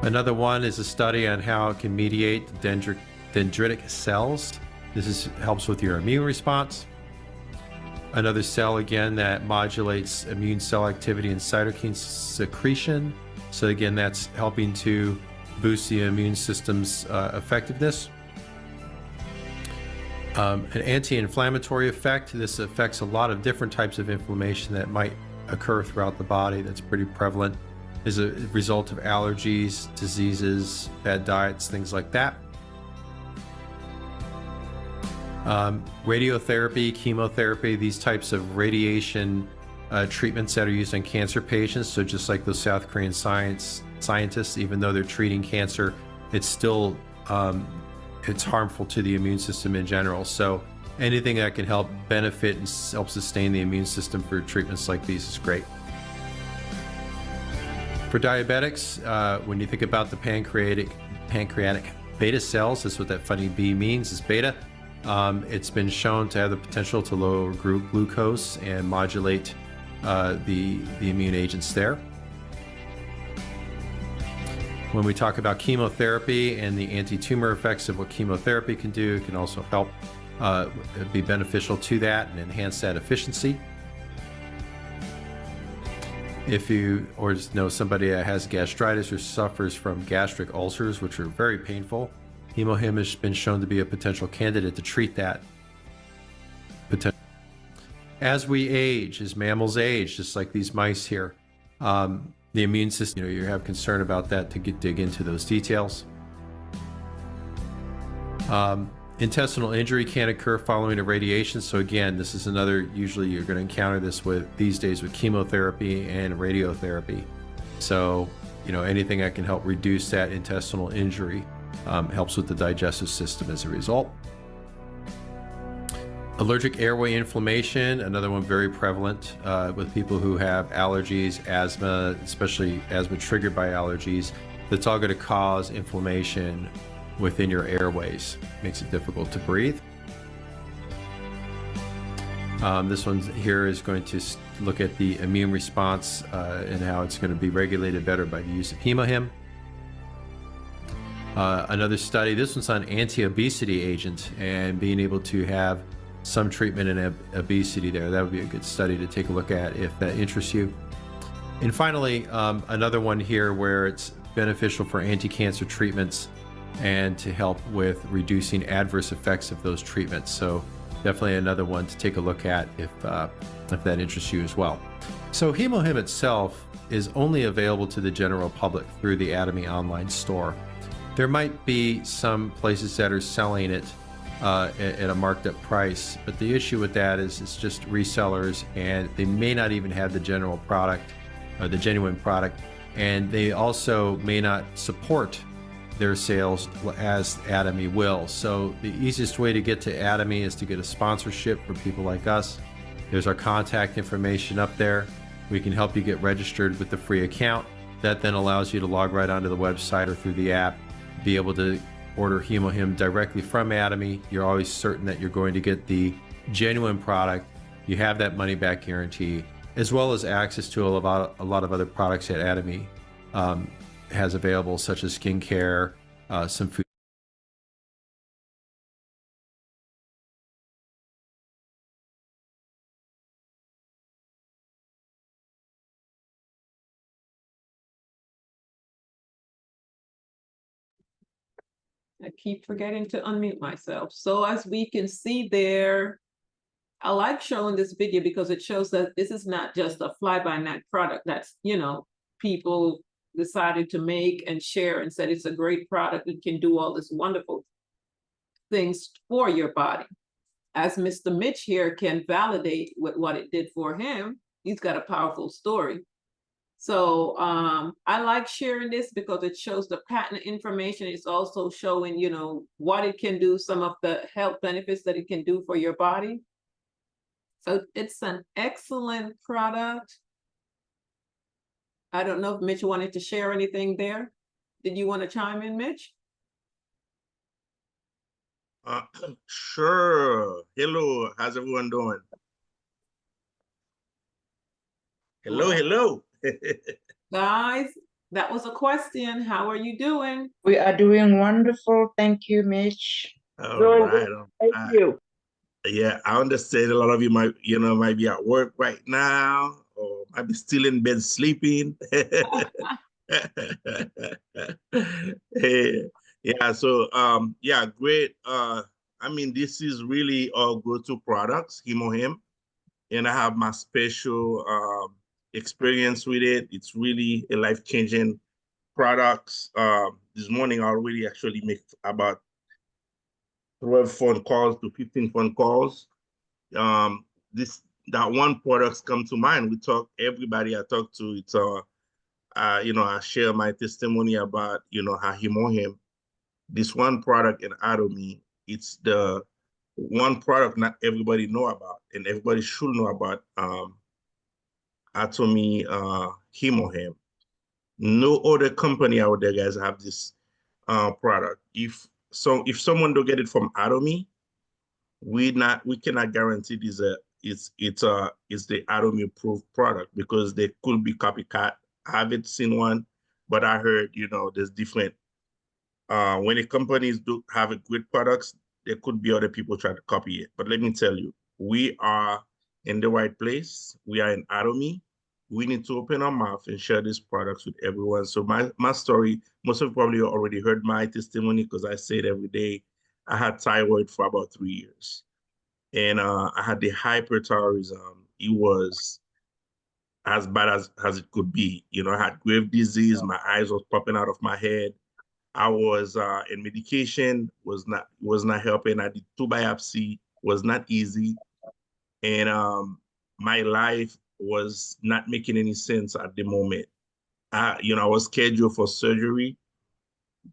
Another one is a study on how it can mediate dendritic cells. This helps with your immune response. Another cell, again, that modulates immune cell activity and cytokine secretion. So again, that's helping to boost the immune system's effectiveness. An anti-inflammatory effect. This affects a lot of different types of inflammation that might occur throughout the body. That's pretty prevalent. Is a result of allergies, diseases, bad diets, things like that. Radiotherapy, chemotherapy, these types of radiation treatments that are used on cancer patients. So just like those South Korean scientists, even though they're treating cancer, it's still it's harmful to the immune system in general. So anything that can help benefit and help sustain the immune system for treatments like these is great. For diabetics, when you think about the pancreatic beta cells, that's what that funny B means, is beta. It's been shown to have the potential to lower glucose and modulate the immune agents there. When we talk about chemotherapy and the anti-tumor effects of what chemotherapy can do, it can also help be beneficial to that and enhance that efficiency. If you or know somebody that has gastritis or suffers from gastric ulcers, which are very painful, hemohim has been shown to be a potential candidate to treat that. As we age, as mammals age, just like these mice here, the immune system, you have concern about that, to dig into those details. Intestinal injury can occur following irradiation. So again, this is another, usually you're going to encounter this these days with chemotherapy and radiotherapy. So, anything that can help reduce that intestinal injury helps with the digestive system as a result. Allergic airway inflammation, another one very prevalent with people who have allergies, asthma, especially asthma triggered by allergies. That's all going to cause inflammation within your airways. Makes it difficult to breathe. This one here is going to look at the immune response and how it's going to be regulated better by the use of hemohim. Another study, this one's on anti-obesity agent and being able to have some treatment in obesity there. That would be a good study to take a look at if that interests you. And finally, another one here where it's beneficial for anti-cancer treatments and to help with reducing adverse effects of those treatments. So definitely another one to take a look at if that interests you as well. So hemohim itself is only available to the general public through the Atomy online store. There might be some places that are selling it at a marked up price, but the issue with that is it's just resellers, and they may not even have the general product or the genuine product, and they also may not support their sales as Atomy will. So the easiest way to get to Atomy is to get a sponsorship for people like us. There's our contact information up there. We can help you get registered with the free account. That then allows you to log right onto the website or through the app, be able to order HemoHim directly from Atomy, you're always certain that you're going to get the genuine product. You have that money back guarantee, as well as access to a lot of other products that Atomy has available, such as skincare, some food. I keep forgetting to unmute myself. So as we can see there, I like showing this video because it shows that this is not just a fly-by-night product that's, people decided to make and share and said it's a great product. It can do all this wonderful things for your body. As Mr. Mitch here can validate with what it did for him, he's got a powerful story. So I like sharing this because it shows the patent information. It's also showing, what it can do, some of the health benefits that it can do for your body. So it's an excellent product. I don't know if Mitch wanted to share anything there. Did you want to chime in, Mitch? Sure. Hello, how's everyone doing? Hello, hello. Guys, that was a question. How are you doing? We are doing wonderful. Thank you, Mitch. All Very right. good. Thank you. Yeah, I understand a lot of you might be at work right now, or might be still in bed sleeping. Hey, yeah, so yeah, great. I mean, this is really our go-to products, HemoHim, and I have my special experience with it. It's really a life-changing products. This morning I already actually make about 12 phone calls to 15 phone calls. That one products come to mind. Everybody I talk to, it's I share my testimony about how HemoHim, this one product in Atomy, it's the one product not everybody know about, and everybody should know about Atomy HemoHim. No other company out there, guys, have this product. If someone don't get it from Atomy, we cannot guarantee it's the Atomy approved product, because there could be copycat. I haven't seen one, but I heard there's different. When the companies do have a great products, there could be other people trying to copy it. But let me tell you, we are in the right place. We are in Atomy. We need to open our mouth and share these products with everyone. So my story, most of you probably already heard my testimony, because I say it every day. I had thyroid for about 3 years. And I had the hyperthyroidism. It was as bad as it could be. I had grave disease. My eyes was popping out of my head. I was in medication, was not helping. I did 2 biopsy, was not easy. And my life was not making any sense at the moment. I was scheduled for surgery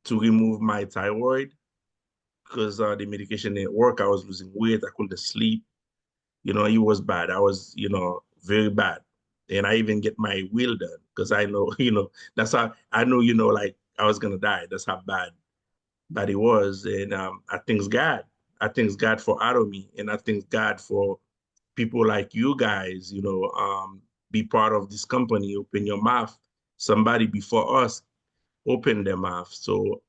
to remove my thyroid, because the medication didn't work. I was losing weight. I couldn't sleep. It was bad. I was, very bad. And I even get my will done, because I know, that's how I know, like I was going to die. That's how bad it was. And I thank God. I thank God for Atomy. And I thank God for people like you guys, be part of this company. Open your mouth. Somebody before us opened their mouth. So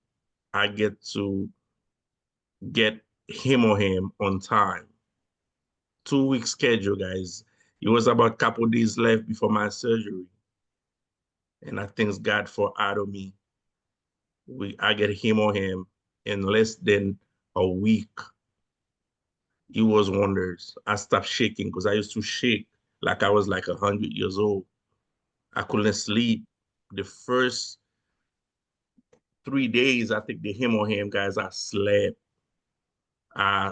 I get to get him or him on time. 2 week schedule, guys. It was about a couple days left before my surgery. And I thank God for Atomy. I get him or him in less than a week. It was wonders. I stopped shaking, because I used to shake like I was like 100 years old. I couldn't sleep. The first 3 days, I think the him or him, guys, I slept. I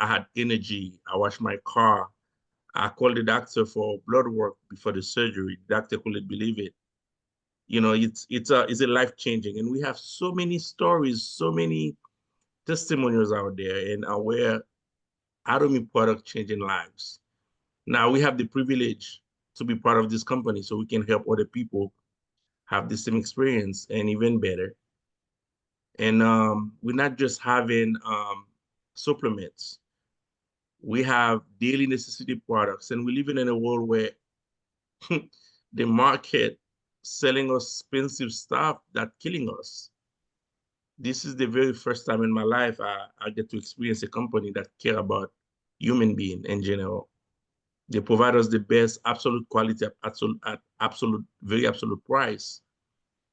had energy. I washed my car. I called the doctor for blood work before the surgery. The doctor couldn't believe it. It's a life changing, and we have so many stories, so many testimonials out there, and where Atomy product changing lives. Now we have the privilege to be part of this company, so we can help other people have the same experience and even better. And we're not just having supplements. We have daily necessity products, and we're living in a world where the market selling us expensive stuff that's killing us. This is the very first time in my life I get to experience a company that care about human being in general. They provide us the best absolute quality at absolute, very absolute price.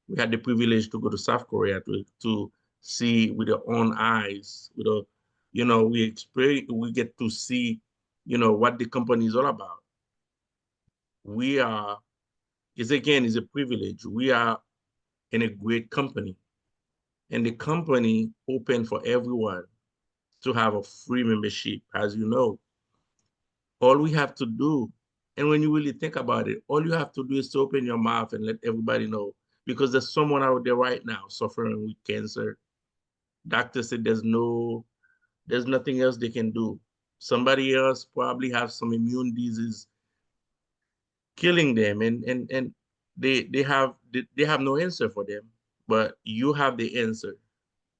We had the privilege to go to South Korea to see with our own eyes, with our, we get to see, what the company is all about. We are, is a privilege. We are in a great company, and the company open for everyone to have a free membership, as you know. All we have to do, and when you really think about it, all you have to do is to open your mouth and let everybody know, because there's someone out there right now suffering with cancer. Doctors said there's nothing else they can do. Somebody else probably have some immune disease killing them, and they have no answer for them, but you have the answer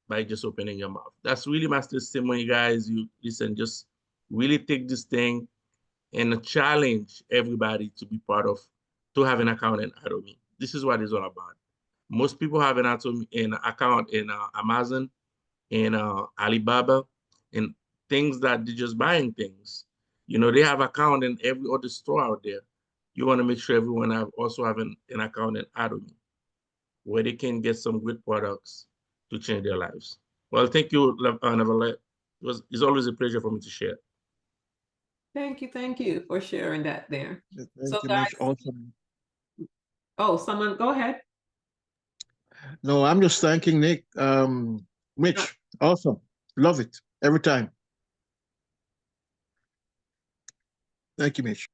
by just opening your mouth. That's really my testimony, guys. You listen, just really take this thing and challenge everybody to be part of, to have an account in Atomy. This is what it's all about. Most people have an account in Amazon, in Alibaba, and things that they're just buying things. They have account in every other store out there. You want to make sure everyone also have an account in Atomy, where they can get some good products to change their lives. Well, thank you, Neverlet. It's always a pleasure for me to share. Thank you for sharing that there. So Thank you, guys, Mitch. Awesome. oh, someone go ahead. No, I'm just thanking Nick. Mitch, awesome. Love it every time. Thank you, Mitch.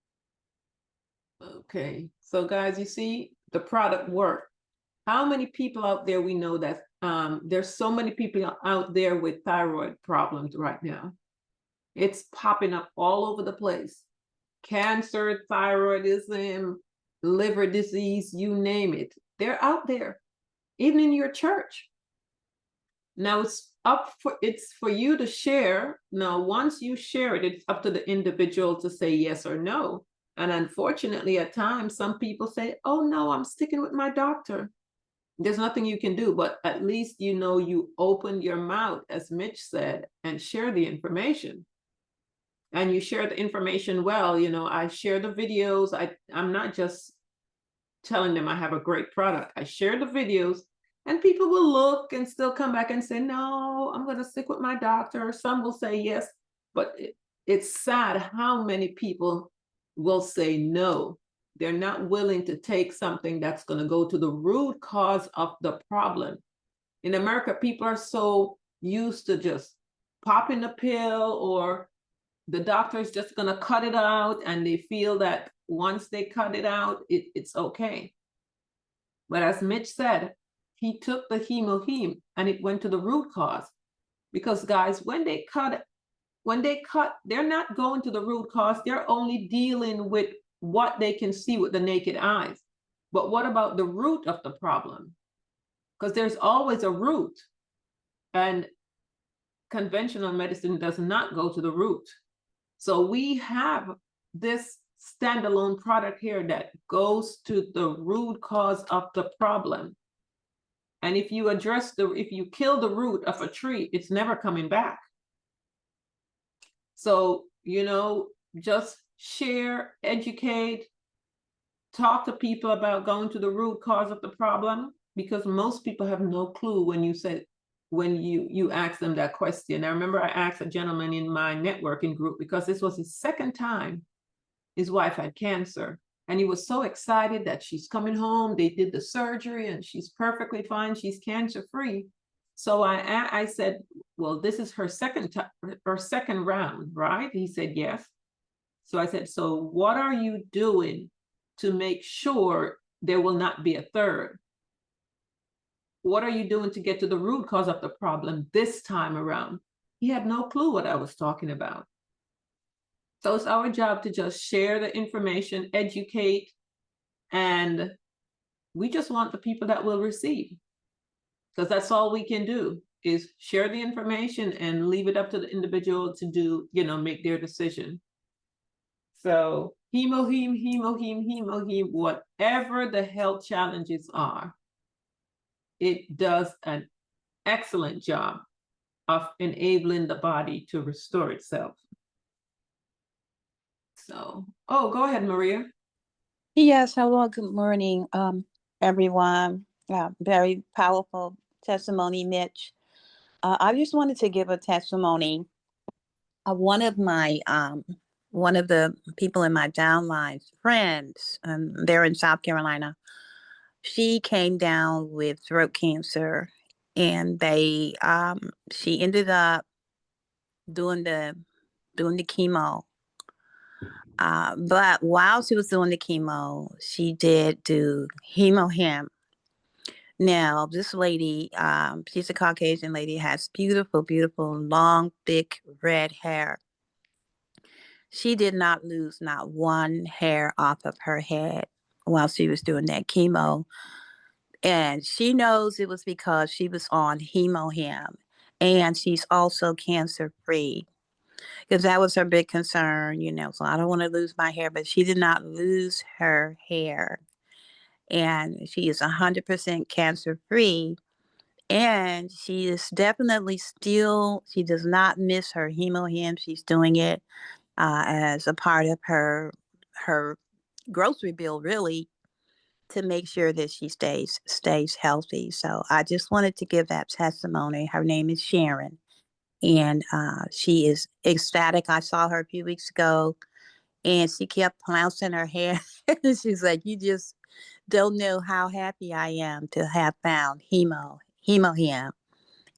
Okay, so guys, you see the product work. How many people out there we know that there's so many people out there with thyroid problems right now. It's popping up all over the place. Cancer, thyroidism, liver disease, you name it. They're out there, even in your church. Now it's for you to share. Now, once you share it, it's up to the individual to say yes or no. And unfortunately, at times, some people say, oh no, I'm sticking with my doctor. There's nothing you can do, but at least you opened your mouth, as Mitch said, and share the information. And you share the information well. I share the videos. I'm not just telling them I have a great product. I share the videos, and people will look and still come back and say, no, I'm going to stick with my doctor. Some will say yes, but it's sad how many people will say no. They're not willing to take something that's going to go to the root cause of the problem. In America, people are so used to just popping a pill, or the doctor is just going to cut it out, and they feel that once they cut it out, it's okay. But as Mitch said, he took the hemoheme and it went to the root cause. Because guys, when they cut, they're not going to the root cause. They're only dealing with what they can see with the naked eyes. But what about the root of the problem? Because there's always a root, and conventional medicine does not go to the root. So we have this standalone product here that goes to the root cause of the problem. And if you kill the root of a tree, it's never coming back. So, just share, educate, talk to people about going to the root cause of the problem, because most people have no clue when you ask them that question. I remember I asked a gentleman in my networking group, because this was his second time his wife had cancer, and he was so excited that she's coming home. They did the surgery and she's perfectly fine. She's cancer free. So I said, well, this is her second round, right? He said, yes. So I said, so what are you doing to make sure there will not be a third? What are you doing to get to the root cause of the problem this time around? He had no clue what I was talking about. So it's our job to just share the information, educate, and we just want the people that will receive. Because that's all we can do is share the information and leave it up to the individual to do, make their decision. So hemoheme, whatever the health challenges are, it does an excellent job of enabling the body to restore itself. So, go ahead, Maria. Yes, hello, good morning, everyone. Very powerful testimony, Mitch. I just wanted to give a testimony of one of the people in my downline friends, they're in South Carolina. She came down with throat cancer, and she ended up doing the chemo. But while she was doing the chemo, she did do hemohim. Now, this lady, she's a Caucasian lady, has beautiful, beautiful, long, thick red hair. She did not lose not one hair off of her head while she was doing that chemo. And she knows it was because she was on hemohim, and she's also cancer free, because that was her big concern, so I don't want to lose my hair, but she did not lose her hair. And she is 100% cancer free. And she is definitely she does not miss her hemohim. She's doing it as a part of her grocery bill, really, to make sure that she stays healthy. So I just wanted to give that testimony. Her name is Sharon, and she is ecstatic. I saw her a few weeks ago, and she kept pouncing her hair. She's like, "You just don't know how happy I am to have found hemohim,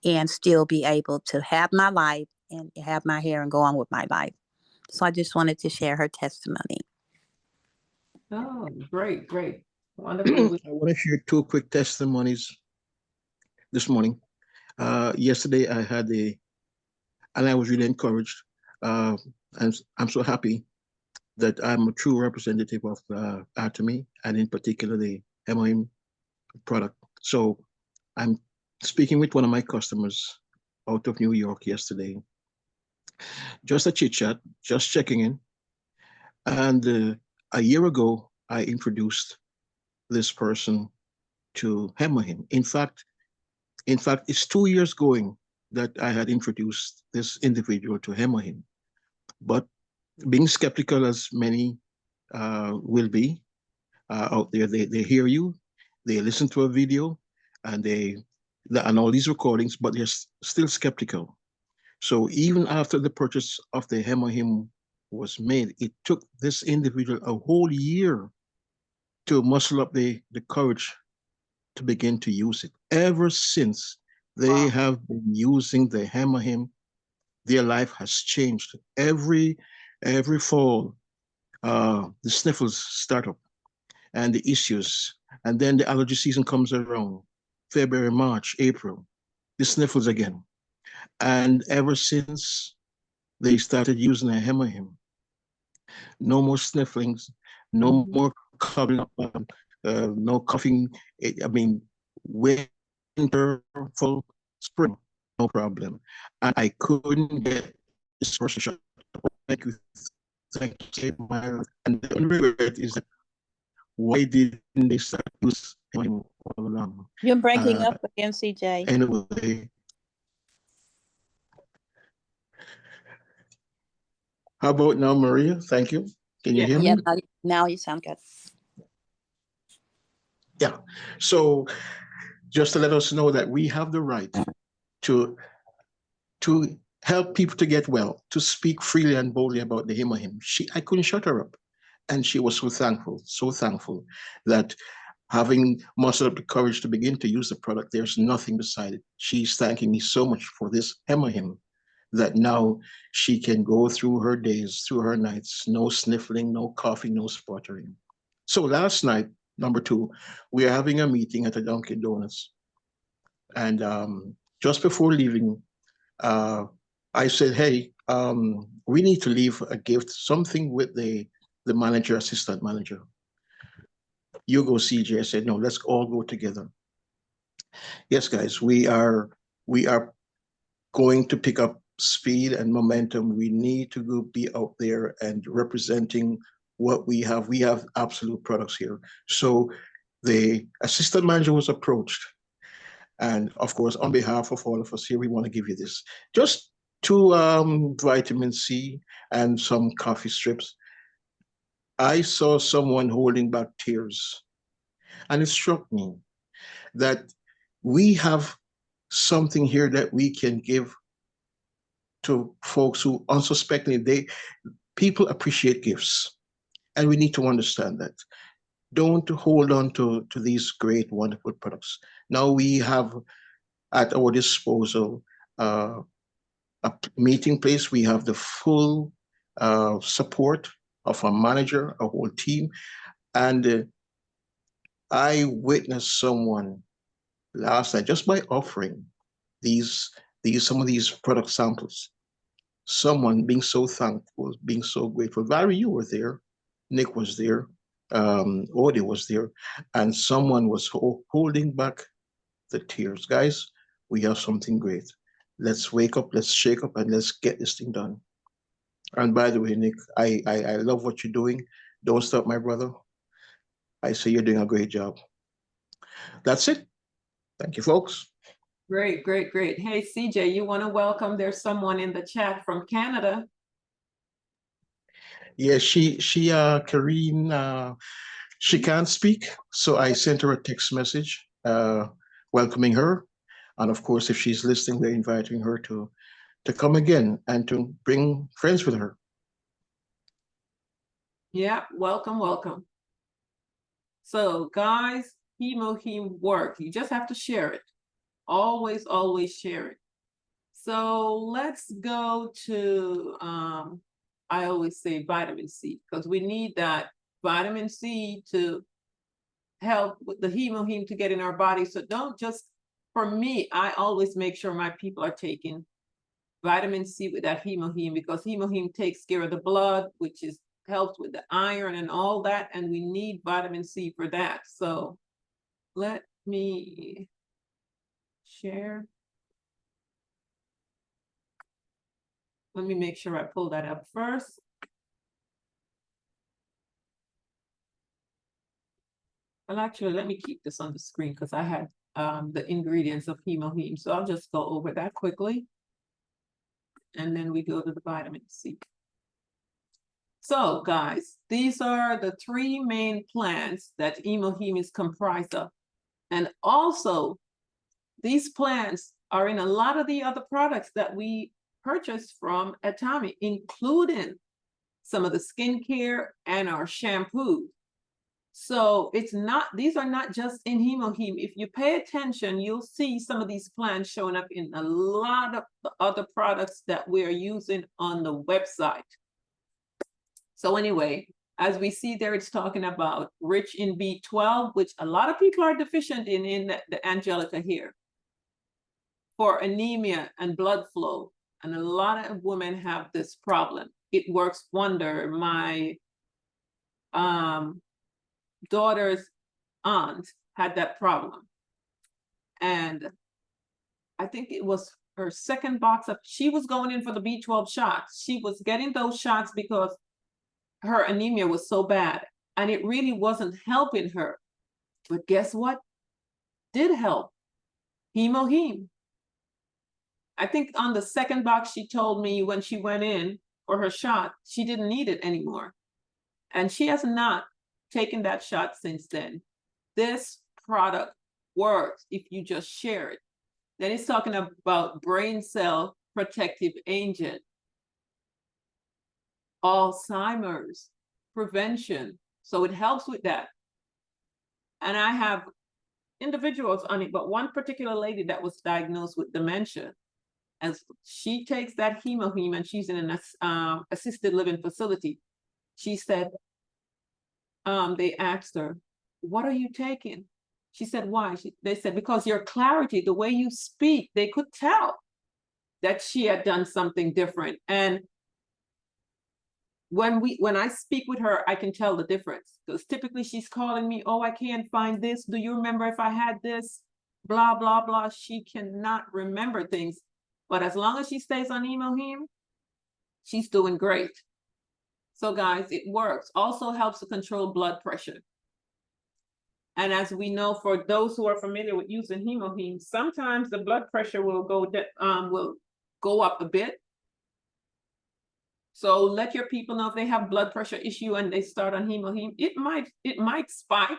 and still be able to have my life and have my hair and go on with my life." So I just wanted to share her testimony. Oh, great, great. Wonderful. I want to share two quick testimonies this morning. Yesterday I had and I was really encouraged. And I'm so happy that I'm a true representative of Atomy, and in particular the MOM product. So I'm speaking with one of my customers out of New York yesterday. Just a chit chat, just checking in. And a year ago, I introduced this person to Hemohim. In fact, it's 2 years going that I had introduced this individual to Hemohim. But being skeptical, as many will be out there, they hear you, they listen to a video, and and all these recordings, but they're still skeptical. So even after the purchase of the Hemohim was made, it took this individual a whole year to muscle up the courage to begin to use it. Ever since they have been using the Hemohim, their life has changed. Every fall, the sniffles start up and the issues, and then the allergy season comes around, February, March, April, the sniffles again. And ever since they started using a Hemohim, no more snifflings, no more coughing up, no coughing. I mean, winter, fall, spring, no problem. And I couldn't get this person shut up. Thank you, my. And the only regret is that why didn't they start use him all along? You're breaking up again, CJ. Anyway, how about now, Maria? Thank you. Can you hear me? Yeah, now you sound good. Yeah. So just to let us know that we have the right to help people to get well, to speak freely and boldly about the Hemohim. I couldn't shut her up. And she was so thankful that having mustered up the courage to begin to use the product, there's nothing beside it. She's thanking me so much for this Hemohim that now she can go through her days, through her nights, no sniffling, no coughing, no sputtering. So last night, number 2, we are having a meeting at a Dunkin' Donuts. And just before leaving, I said, hey, we need to leave a gift, something with the manager, assistant manager. You go, CJ. I said, no, let's all go together. Yes, guys, we are going to pick up speed and momentum. We need to go be out there and representing what we have. We have absolute products here. So the assistant manager was approached. And of course, on behalf of all of us here, we want to give you this. Just two vitamin C and some coffee strips. I saw someone holding back tears. And it struck me that we have something here that we can give to folks who unsuspectingly people appreciate gifts, and we need to understand that. Don't hold on to these great, wonderful products. Now we have at our disposal a meeting place. We have the full support of our manager, a whole team, and I witnessed someone last night just by offering these some of these product samples. Someone being so thankful, being so grateful. Valerie, you were there. Nick was there. Odie was there. And someone was holding back the tears. Guys, we have something great. Let's wake up, let's shake up, and let's get this thing done. And by the way, Nick, I love what you're doing. Don't stop, my brother. I say you're doing a great job. That's it. Thank you, folks. Great, great, great. Hey, CJ, you want to welcome? There's someone in the chat from Canada. Yeah, Karine, she can't speak, so I sent her a text message welcoming her. And of course, if she's listening, we're inviting her to come again and to bring friends with her. Yeah, welcome, welcome. So guys, HemoHeme works. You just have to share it. Always, always share it. So let's go to, I always say vitamin C, because we need that vitamin C to help with the HemoHeme to get in our body. So don't just, for me, I always make sure my people are taking vitamin C with that HemoHeme, because HemoHeme takes care of the blood, which is helps with the iron and all that, and we need vitamin C for that. So let me share. Let me make sure I pull that up first. Well, actually, let me keep this on the screen because I had the ingredients of HemoHeme. So I'll just go over that quickly. And then we go to the vitamin C. So guys, these are the three main plants that HemoHeme is comprised of. And also, these plants are in a lot of the other products that we purchase from Atomy, including some of the skincare and our shampoo. So it's not, these are not just in HemoHeme. If you pay attention, you'll see some of these plants showing up in a lot of the other products that we're using on the website. So anyway, as we see there, it's talking about rich in B12, which a lot of people are deficient in the Angelica here, for anemia and blood flow. And a lot of women have this problem. It works wonder. My daughter's aunt had that problem. And I think it was her second box of, she was going in for the B12 shots. She was getting those shots because her anemia was so bad, and it really wasn't helping her. But guess what did help? HemoHeme. I think on the second box, she told me when she went in for her shot, she didn't need it anymore. And she has not taken that shot since then. This product works if you just share it. Then it's talking about brain cell protective agent, Alzheimer's prevention. So it helps with that. And I have individuals on it, but one particular lady that was diagnosed with dementia, as she takes that HemoHeme and she's in an assisted living facility, she said, they asked her, what are you taking? She said, why? They said, because your clarity, the way you speak, they could tell that she had done something different. And when I speak with her, I can tell the difference, because typically she's calling me, oh, I can't find this. Do you remember if I had this? blah, blah, blah. She cannot remember things. But as long as she stays on Hemoheme, she's doing great. So guys, it works. Also helps to control blood pressure. And as we know, for those who are familiar with using Hemoheme, sometimes the blood pressure will go up a bit. So let your people know if they have blood pressure issue and they start on Hemoheme. It might spike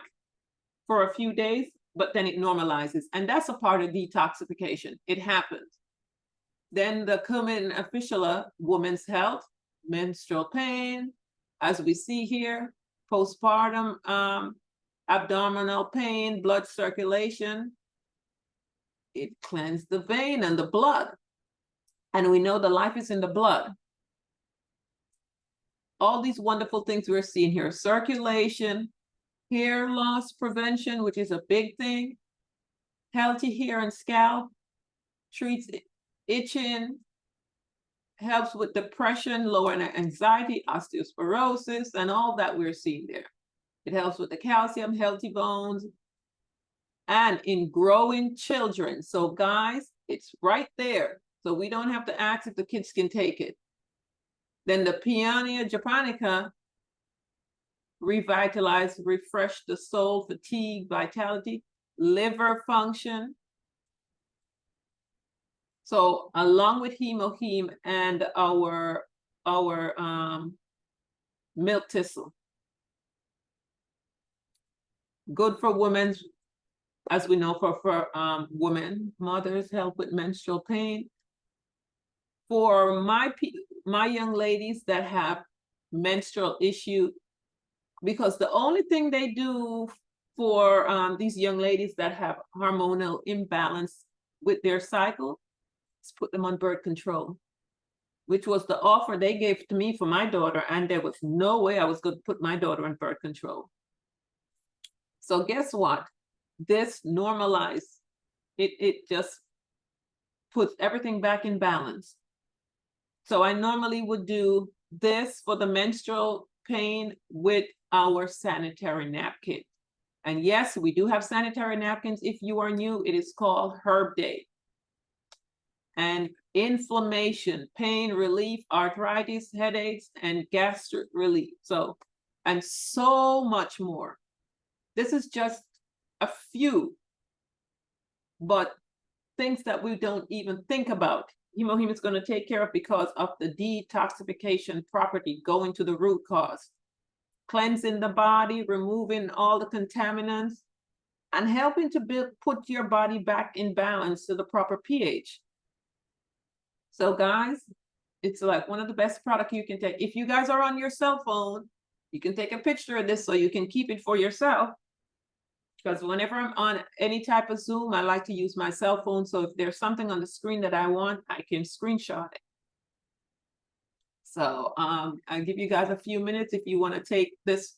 for a few days, but then it normalizes. And that's a part of detoxification. It happens. Then the Cumin officiala, women's health, menstrual pain, as we see here, postpartum abdominal pain, blood circulation. It cleansed the vein and the blood. And we know the life is in the blood. All these wonderful things we're seeing here: circulation, hair loss prevention, which is a big thing, healthy hair and scalp, treats itching, helps with depression, lowering anxiety, osteoporosis, and all that we're seeing there. It helps with the calcium, healthy bones, and in growing children. So guys, it's right there. So we don't have to ask if the kids can take it. Then the Peonia japonica, revitalize, refresh the soul, fatigue, vitality, liver function. So along with Hemoheme and our milk thistle. Good for women, as we know, for women, mothers, help with menstrual pain. For my young ladies that have menstrual issue, because the only thing they do for these young ladies that have hormonal imbalance with their cycle is put them on birth control, which was the offer they gave to me for my daughter, and there was no way I was going to put my daughter on birth control. So guess what? This normalized, it just puts everything back in balance. So I normally would do this for the menstrual pain with our sanitary napkin. And yes, we do have sanitary napkins. If you are new, it is called Herb Day. And inflammation, pain relief, arthritis, headaches, and gastric relief. So, and so much more. This is just a few, but things that we don't even think about. Hemoheme is going to take care of because of the detoxification property, going to the root cause, cleansing the body, removing all the contaminants, and helping to put your body back in balance to the proper pH. So guys, it's like one of the best products you can take. If you guys are on your cell phone, you can take a picture of this so you can keep it for yourself. Because whenever I'm on any type of Zoom, I like to use my cell phone. So if there's something on the screen that I want, I can screenshot it. So I'll give you guys a few minutes if you want to take this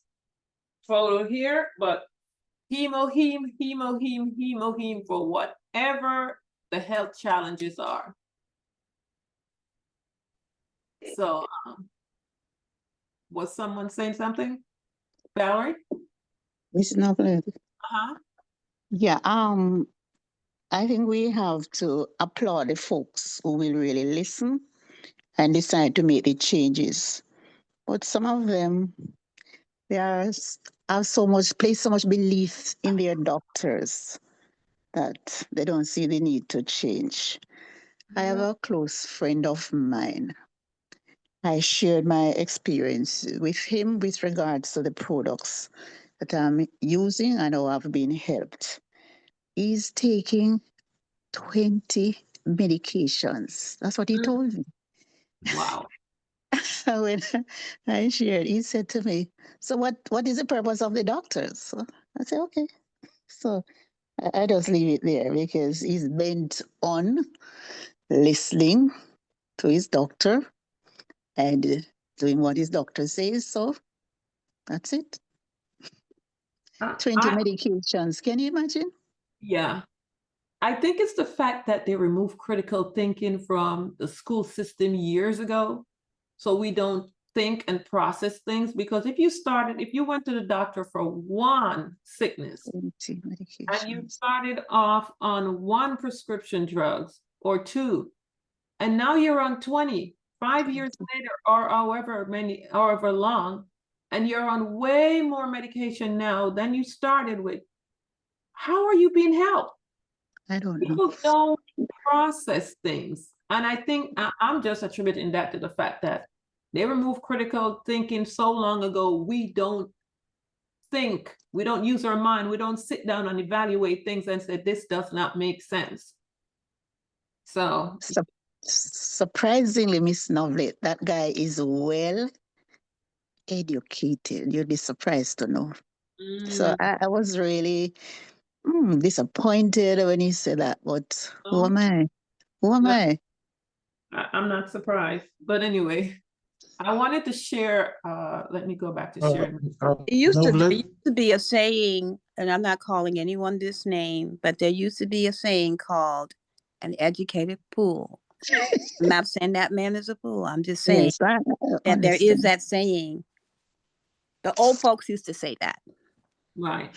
photo here. But Hemoheme, Hemoheme, Hemoheme for whatever the health challenges are. So was someone saying something? Valerie? Miss Novel. Uh-huh. Yeah, I think we have to applaud the folks who will really listen and decide to make the changes. But some of them, they have place so much belief in their doctors that they don't see the need to change. I have a close friend of mine. I shared my experience with him with regards to the products that I'm using and how I've been helped. He's taking 20 medications. That's what he told me. Wow. When I shared, he said to me, so what is the purpose of the doctors? So I said, okay. So I just leave it there because he's bent on listening to his doctor and doing what his doctor says. So that's it. 20 medications. Can you imagine? Yeah. I think it's the fact that they removed critical thinking from the school system years ago. So we don't think and process things, because if you went to the doctor for one sickness and you Medications. started off on one prescription drugs or two, and now you're on 20, 5 years later, or however long, and you're on way more medication now than you started with, how are you being helped? I don't know. People don't process things. And I think I'm just attributing that to the fact that they removed critical thinking so long ago. We don't think, we don't use our mind, we don't sit down and evaluate things and say, this does not make sense. So Surprisingly, Miss Novlet, that guy is well educated. You'd be surprised to know. So I was really disappointed when he said that. But who am I? Who am I? I'm not surprised. But anyway, I wanted to share, let me go back to sharing. It used Novlet? to be a saying, and I'm not calling anyone this name, but there used to be a saying called an educated fool. I'm not saying that man is a fool. I'm just saying Yes, I that there is understand. that saying. The old folks used to say that. Right.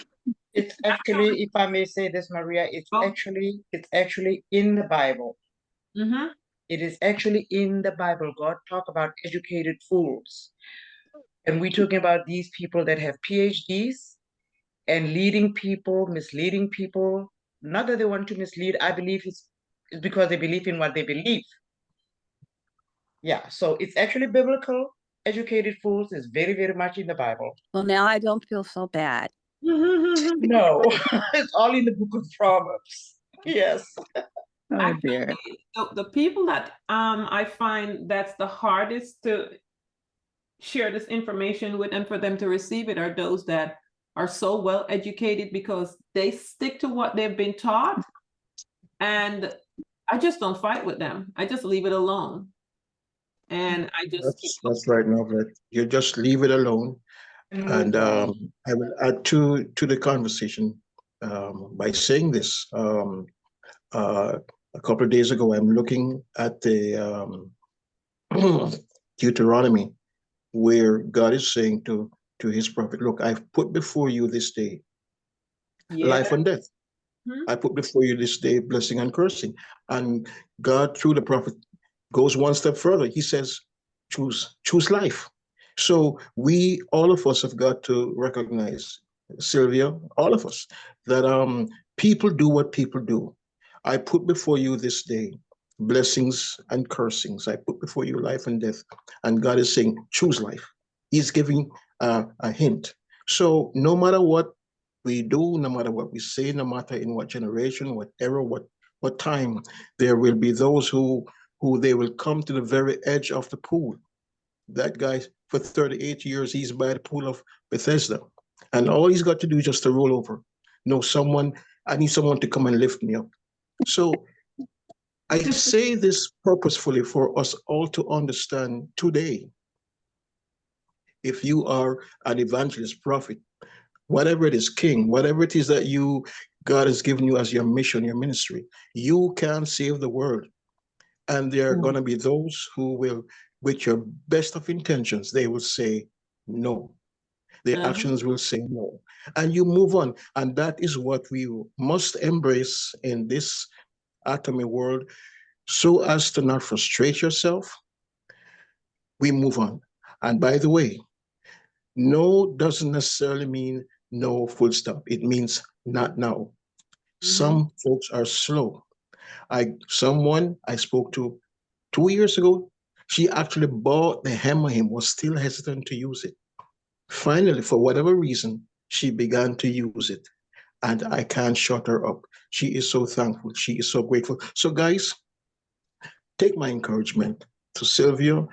It's actually, if I may say this, Maria, it's actually in the Bible. Mm-hmm. It is actually in the Bible. God talk about educated fools. And we're talking about these people that have PhDs and leading people, misleading people. Not that they want to mislead. I believe it's because they believe in what they believe. Yeah, so it's actually biblical. Educated fools is very, very much in the Bible. Well, now I don't feel so bad. No, it's all in the book of Proverbs. Yes. Oh dear. The people that I find that's the hardest to share this information with and for them to receive it are those that are so well educated, because they stick to what they've been taught, and I just don't fight with them. I just leave it alone. And I just That's right, Novlet. You just leave it alone. And I will add to the conversation by saying this. A couple of days ago, I'm looking at the Deuteronomy, where God is saying to his prophet, look, I've put before you this day life and death. I put before you this day blessing and cursing. And God, through the prophet, goes one step further. He says, choose life. So all of us have got to recognize, Sylvia, all of us, that people do what people do. I put before you this day blessings and cursings. I put before you life and death. And God is saying, choose life. He's giving a hint. So no matter what we do, no matter what we say, no matter in what generation, what era, what time, there will be those who they will come to the very edge of the pool. That guy, for 38 years, he's by the pool of Bethesda. And all he's got to do is just to roll over. No, I need someone to come and lift me up. So I say this purposefully for us all to understand today. If you are an evangelist, prophet, whatever it is, king, whatever it is that God has given you as your mission, your ministry, you can save the world. And there are going to be those who will, with your best of intentions, they will say no. Their actions will say no. And you move on. And that is what we must embrace in this Atomy world, so as to not frustrate yourself. We move on. And by the way, no doesn't necessarily mean no full stop. It means not now. Some folks are slow. Someone I spoke to 2 years ago, she actually bought the hammer him, was still hesitant to use it. Finally, for whatever reason, she began to use it. And I can't shut her up. She is so thankful. She is so grateful. So guys, take my encouragement to Sylvia,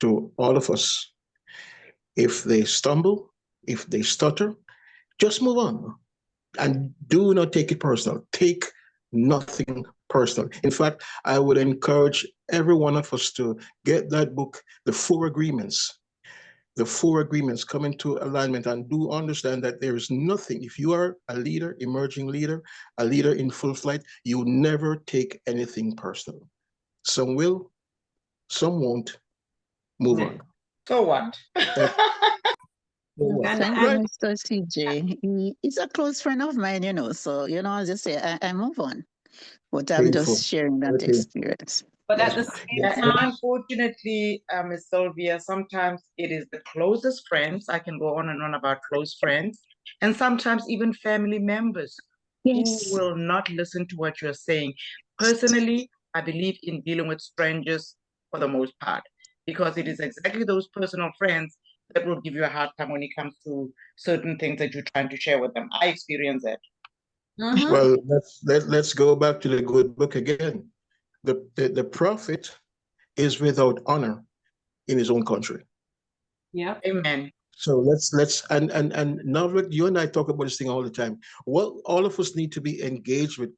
to all of us. If they stumble, if they stutter, just move on. And do not take it personal. Take nothing personal. In fact, I would encourage every one of us to get that book, The Four Agreements. The Four Agreements, come into alignment, and do understand that there is nothing. If you are a leader, emerging leader, a leader in full flight, you never take anything personal. Some will, some won't. Move on. So what? Thank you, Right. Mr. CJ. He's a close friend of mine, you know. So, you know, as I say, I move on. But I'm just Painful. sharing that Okay. experience. But at Yeah. the same Yes. And time, unfortunately, Miss Sylvia, sometimes it is the closest friends. I can go on and on about close friends, and sometimes even family members who Yes. will not listen to what you're saying. Personally, I believe in dealing with strangers for the most part, because it is exactly those personal friends that will give you a hard time when it comes to certain things that you're trying to share with them. I experience that. Well, let's go back to the good book again. The prophet is without honor in his own country. yeah. Amen. So let's and now that you and I talk about this thing all the time, what all of us need to be engaged with,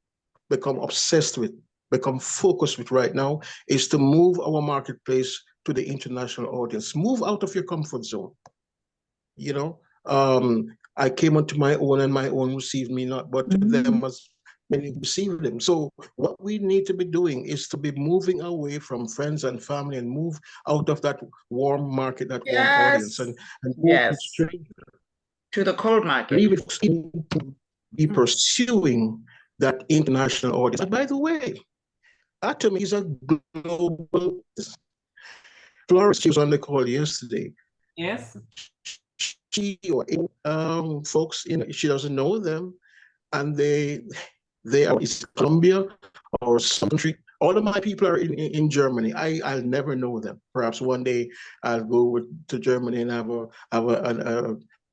become obsessed with, become focused with right now is to move our marketplace to the international audience. Move out of your comfort zone. You know, I came onto my own and my own received me not, but to them as many received them. So what we need to be doing is to be moving away from friends and family and move out of that warm market, that warm audience, Yes. and go to Yes. To the cold market. leave it to be pursuing that international audience. And by the way, Atomy is a global. Florence, she was on the call yesterday. Yes. She or folks, you know, she doesn't know them, and they are in Colombia or some country. All of my people are in Germany. I'll never know them. Perhaps one day I'll go to Germany and have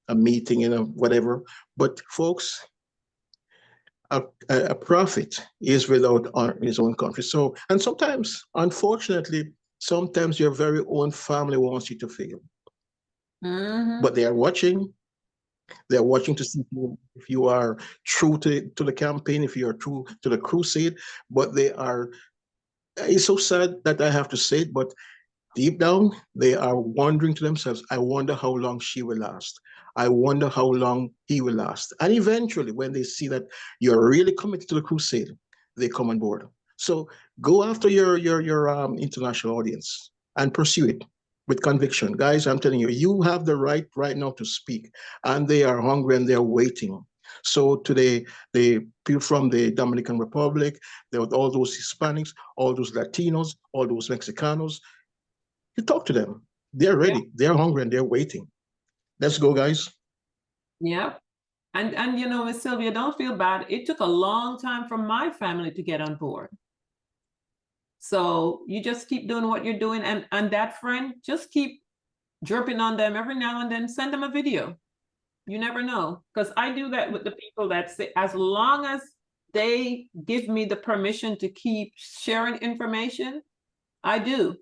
a meeting and whatever. But folks, a prophet is without honor in his own country. So, and sometimes, unfortunately, sometimes your very own family wants you to fail. But they are watching. They're watching to see if you are true to the campaign, if you are true to the crusade. But they are, it's so sad that I have to say it, but deep down, they are wondering to themselves, I wonder how long she will last. I wonder how long he will last. And eventually, when they see that you're really committed to the crusade, they come on board. So go after your international audience and pursue it with conviction. Guys, I'm telling you, you have the right now to speak, and they are hungry and they're waiting. So today, the people from the Dominican Republic, all those Hispanics, all those Latinos, all those Mexicanos, you talk to them. They're ready. They're hungry and they're waiting. Let's go, guys. Yeah. And you know, Miss Sylvia, don't feel bad. It took a long time for my family to get on board. So you just keep doing what you're doing, and that friend, just keep dripping on them every now and then. Send them a video. You never know, because I do that with the people that say, as long as they give me the permission to keep sharing information, I do.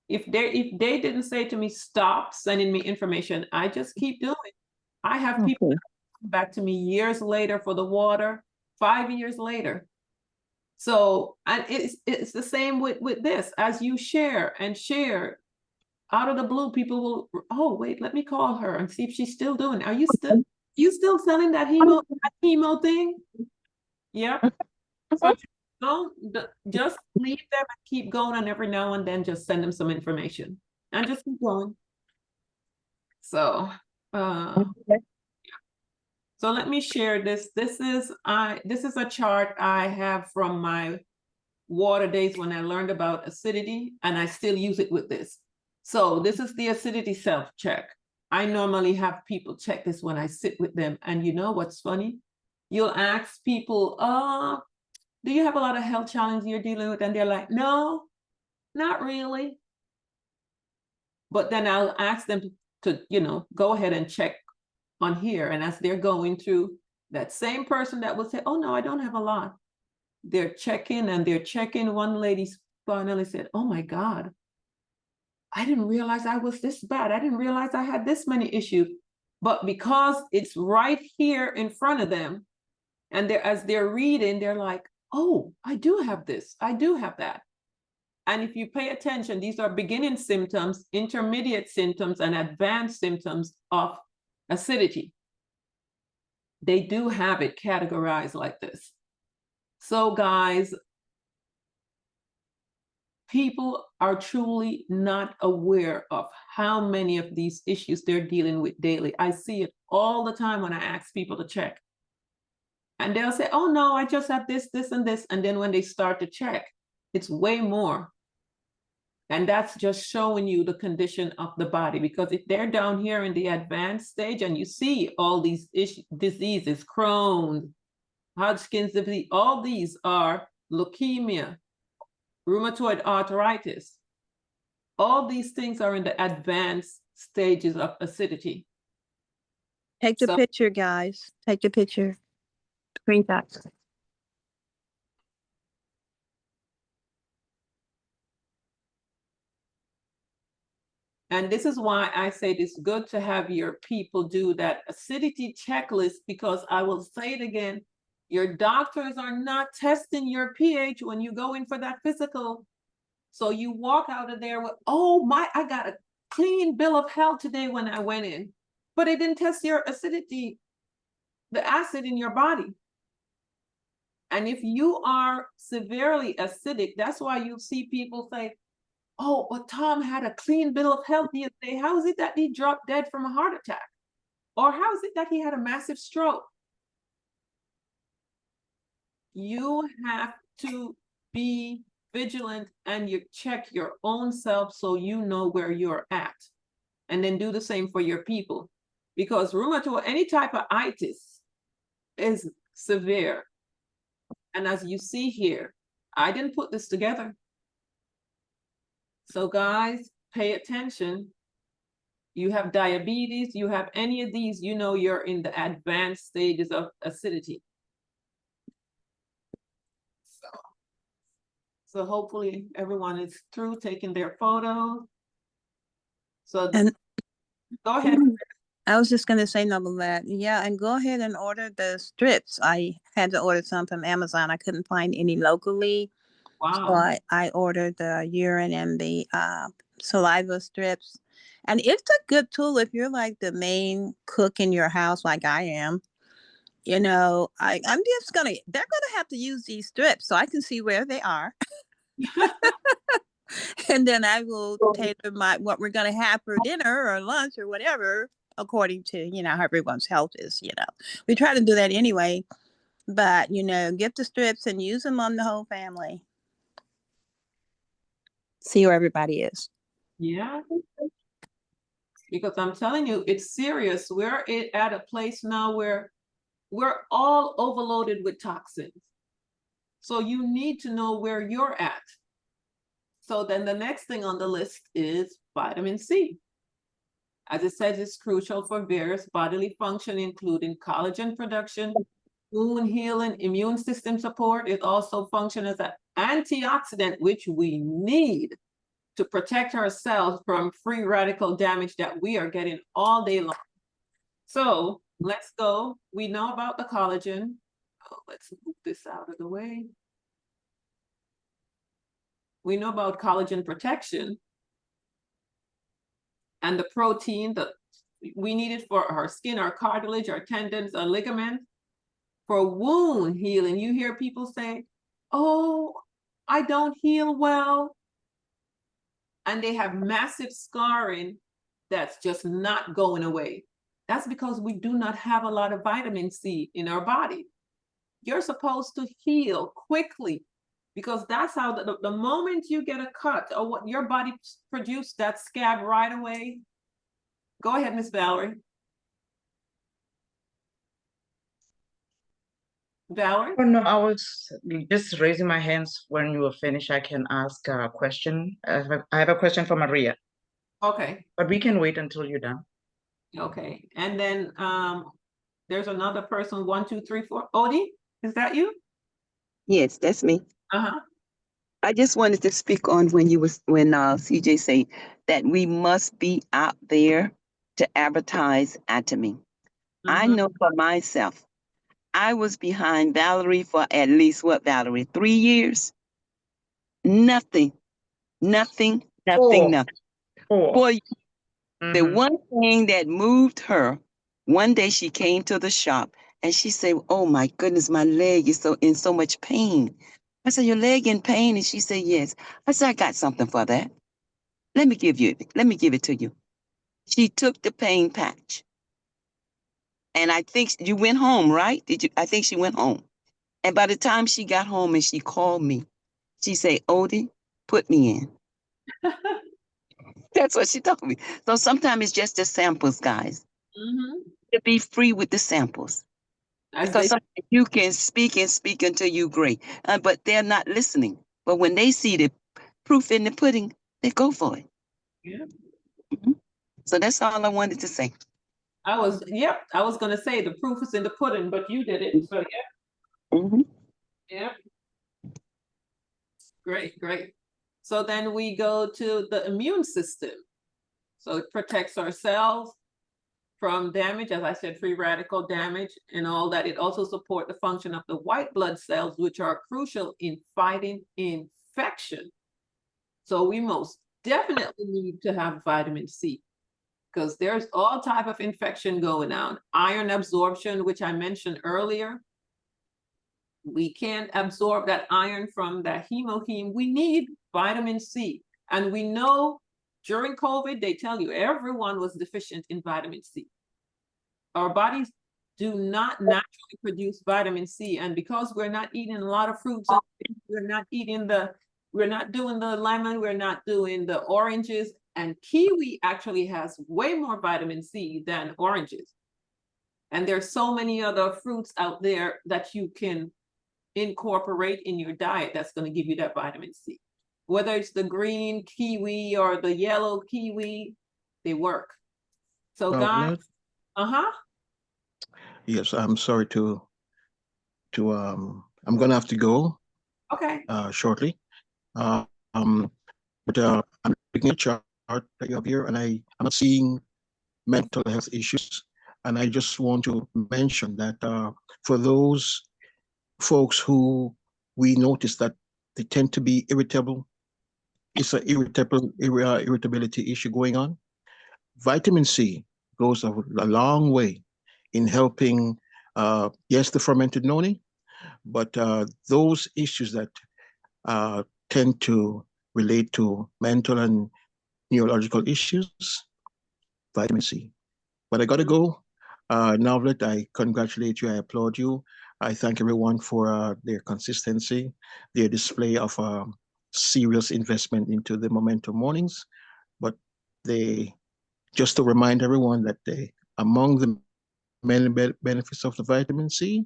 If they didn't say to me, stop sending me information, I just keep doing. I have people Okay. come back to me years later for the water, 5 years later. So, and it's the same with this. As you share and share, out of the blue, people will, oh wait, let me call her and see if she's still doing it. Are you still selling that hemo thing? Yep. So just leave them and keep going, and every now and then just send them some information and just keep going. So so let me share this. This is a chart I have from my water days when I learned about acidity, and I still use it with this. So this is the acidity self-check. I normally have people check this when I sit with them, and you know what's funny? You'll ask people, do you have a lot of health challenges you're dealing with? And they're like, no, not really. But then I'll ask them to go ahead and check on here. And as they're going through, that same person that will say, oh no, I don't have a lot. They're checking and they're checking. One lady finally said, oh my God, I didn't realize I was this bad. I didn't realize I had this many issues. But because it's right here in front of them, and as they're reading, they're like, oh, I do have this. I do have that. And if you pay attention, these are beginning symptoms, intermediate symptoms, and advanced symptoms of acidity. They do have it categorized like this. So guys, people are truly not aware of how many of these issues they're dealing with daily. I see it all the time when I ask people to check. And they'll say, oh no, I just have this, this, and this. And then when they start to check, it's way more. And that's just showing you the condition of the body. Because if they're down here in the advanced stage and you see all these diseases, Crohn's, Hodgkin's disease, all these are leukemia, rheumatoid arthritis. All these things are in the advanced stages of acidity. Take the picture, guys. Take the picture. Screenshots. And this is why I say it's good to have your people do that acidity checklist, because I will say it again, your doctors are not testing your pH when you go in for that physical. So you walk out of there with, oh my, I got a clean bill of health today when I went in, but it didn't test your acidity, the acid in your body. And if you are severely acidic, that's why you see people say, oh, but Tom had a clean bill of health the other day. How is it that he dropped dead from a heart attack? Or how is it that he had a massive stroke? You have to be vigilant and you check your own self so you know where you're at. And then do the same for your people. Because rheumatoid, any type of itis is severe. And as you see here, I didn't put this together. So guys, pay attention. You have diabetes, you have any of these, you know you're in the advanced stages of acidity. So hopefully everyone is through taking their photos. So And go ahead. I was just going to say, Noble, that, yeah, and go ahead and order the strips. I had to order some from Amazon. I couldn't find any locally. Wow. So I ordered the urine and the saliva strips. And it's a good tool if you're like the main cook in your house, like I am. You know, I'm just they're gonna have to use these strips so I can see where they are. And then I will tailor what we're gonna have for dinner or lunch or whatever, according to, you know, how everyone's health is, you know. We try to do that anyway, but, you know, get the strips and use them on the whole family. See where everybody is. Yeah. Because I'm telling you, it's serious. We're at a place now where we're all overloaded with toxins. So you need to know where you're at. So then the next thing on the list is vitamin C. As it says, it's crucial for various bodily function, including collagen production, wound healing, immune system support. It also functions as an antioxidant, which we need to protect ourselves from free radical damage that we are getting all day long. So let's go. We know about the collagen. Oh, let's move this out of the way. We know about collagen protection and the protein that we need it for our skin, our cartilage, our tendons, our ligaments. For wound healing, you hear people say, oh, I don't heal well. And they have massive scarring that's just not going away. That's because we do not have a lot of vitamin C in our body. You're supposed to heal quickly, because that's how the moment you get a cut or what your body produces that scab right away. Go ahead, Miss Valerie. Valerie? Oh, no, I was just raising my hands. When you were finished, I can ask a question. I have a question for Maria, Okay. but we can wait until you're done. Okay. And then there's another person, 1, 2, 3, 4. Odie, is that you? Yes, that's me. Uh-huh. I just wanted to speak on when CJ say that we must be out there to advertise Atomy. I know for myself, I was behind Valerie for at least what, Valerie, 3 years? Nothing. Four. For the one thing that moved her, one day she came to the shop and she said, oh my goodness, my leg is in so much pain. I said, your leg in pain? And she said, yes. I said, I got something for that. Let me give it to you. She took the pain patch. And I think you went home, right? Did you? I think she went home. And by the time she got home and she called me, she said, Odie, put me in. That's what she told me. So sometimes it's just the samples, guys. To be free with the samples. Because sometimes you can speak and speak until you agree, but they're not listening. But when they see the proof in the pudding, they go for it. Yeah. So that's all I wanted to say. I was going to say the proof is in the pudding, but you did it. So yeah. Yeah. Great, great. So then we go to the immune system. So it protects our cells from damage, as I said, free radical damage and all that. It also supports the function of the white blood cells, which are crucial in fighting infection. So we most definitely need to have vitamin C because there's all type of infection going on. Iron absorption, which I mentioned earlier. We can't absorb that iron from that hemoheme. We need vitamin C. And we know during COVID, they tell you everyone was deficient in vitamin C. Our bodies do not naturally produce vitamin C. And because we're not eating a lot of fruits, we're not doing the lemon, we're not doing the oranges, and kiwi actually has way more vitamin C than oranges. And there's so many other fruits out there that you can incorporate in your diet that's going to give you that vitamin C. Whether it's the green kiwi or the yellow kiwi, they work. So guys, Yes, I'm sorry I'm gonna have to go. Okay. Shortly. But I'm looking at a chart that you have here, and I'm not seeing mental health issues. And I just want to mention that for those folks who we notice that they tend to be irritable, it's an irritability issue going on. Vitamin C goes a long way in helping, yes, the fermented noni, but those issues that tend to relate to mental and neurological issues, vitamin C. But I got to go. Novlet, I congratulate you. I applaud you. I thank everyone for their consistency, their display of serious investment into the Momentum Mornings. But just to remind everyone that among the many benefits of the vitamin C,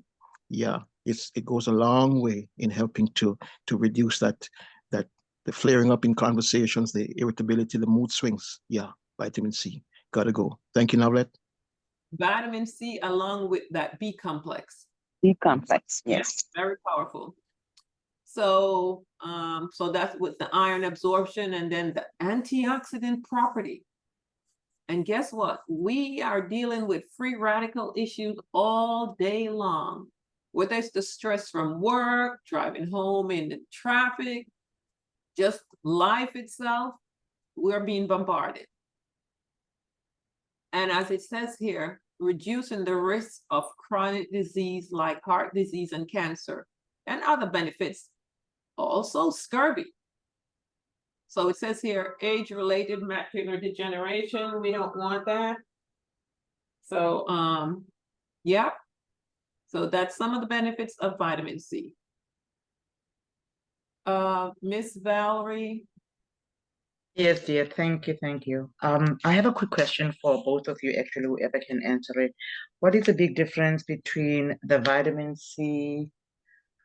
yeah, it goes a long way in helping to reduce that the flaring up in conversations, the irritability, the mood swings. Yeah, vitamin C. Gotta go. Thank you, Navlet. Vitamin C along with that B complex. B complex, yes. Very powerful. So, so that's with the iron absorption and then the antioxidant property. And guess what? We are dealing with free radical issues all day long. Whether it's the stress from work, driving home in the traffic, just life itself, we're being bombarded. And as it says here, reducing the risk of chronic disease like heart disease and cancer and other benefits, also scurvy. So it says here, age-related macular degeneration, we don't want that. So, yeah. So that's some of the benefits of vitamin C. Miss Valerie. Yes, dear. Thank you. Thank you. I have a quick question for both of you, actually, whoever can answer it. What is the big difference between the vitamin C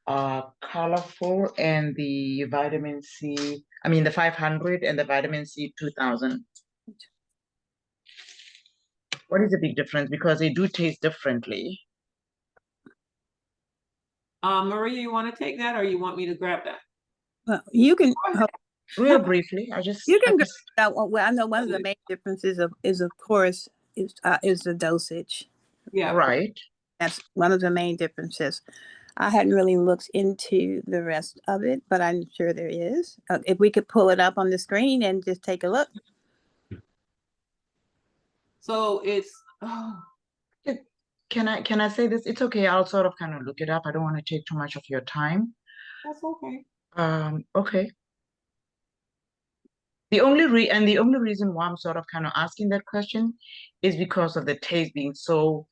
colorful and the vitamin C, I mean, the 500 and the vitamin C 2000? What is the big difference? Because they do taste differently. Maria, you want to take that or you want me to grab that? Well, you can real briefly. You can grab that one. Well, I know one of the main differences is of course is the dosage. Yeah. Right. That's one of the main differences. I hadn't really looked into the rest of it, but I'm sure there is. If we could pull it up on the screen and just take a look. So it's Can I say this? It's okay. I'll sort of kind of look it up. I don't want to take too much of your time. That's okay. Okay. The only reason why I'm sort of kind of asking that question is because of the taste being so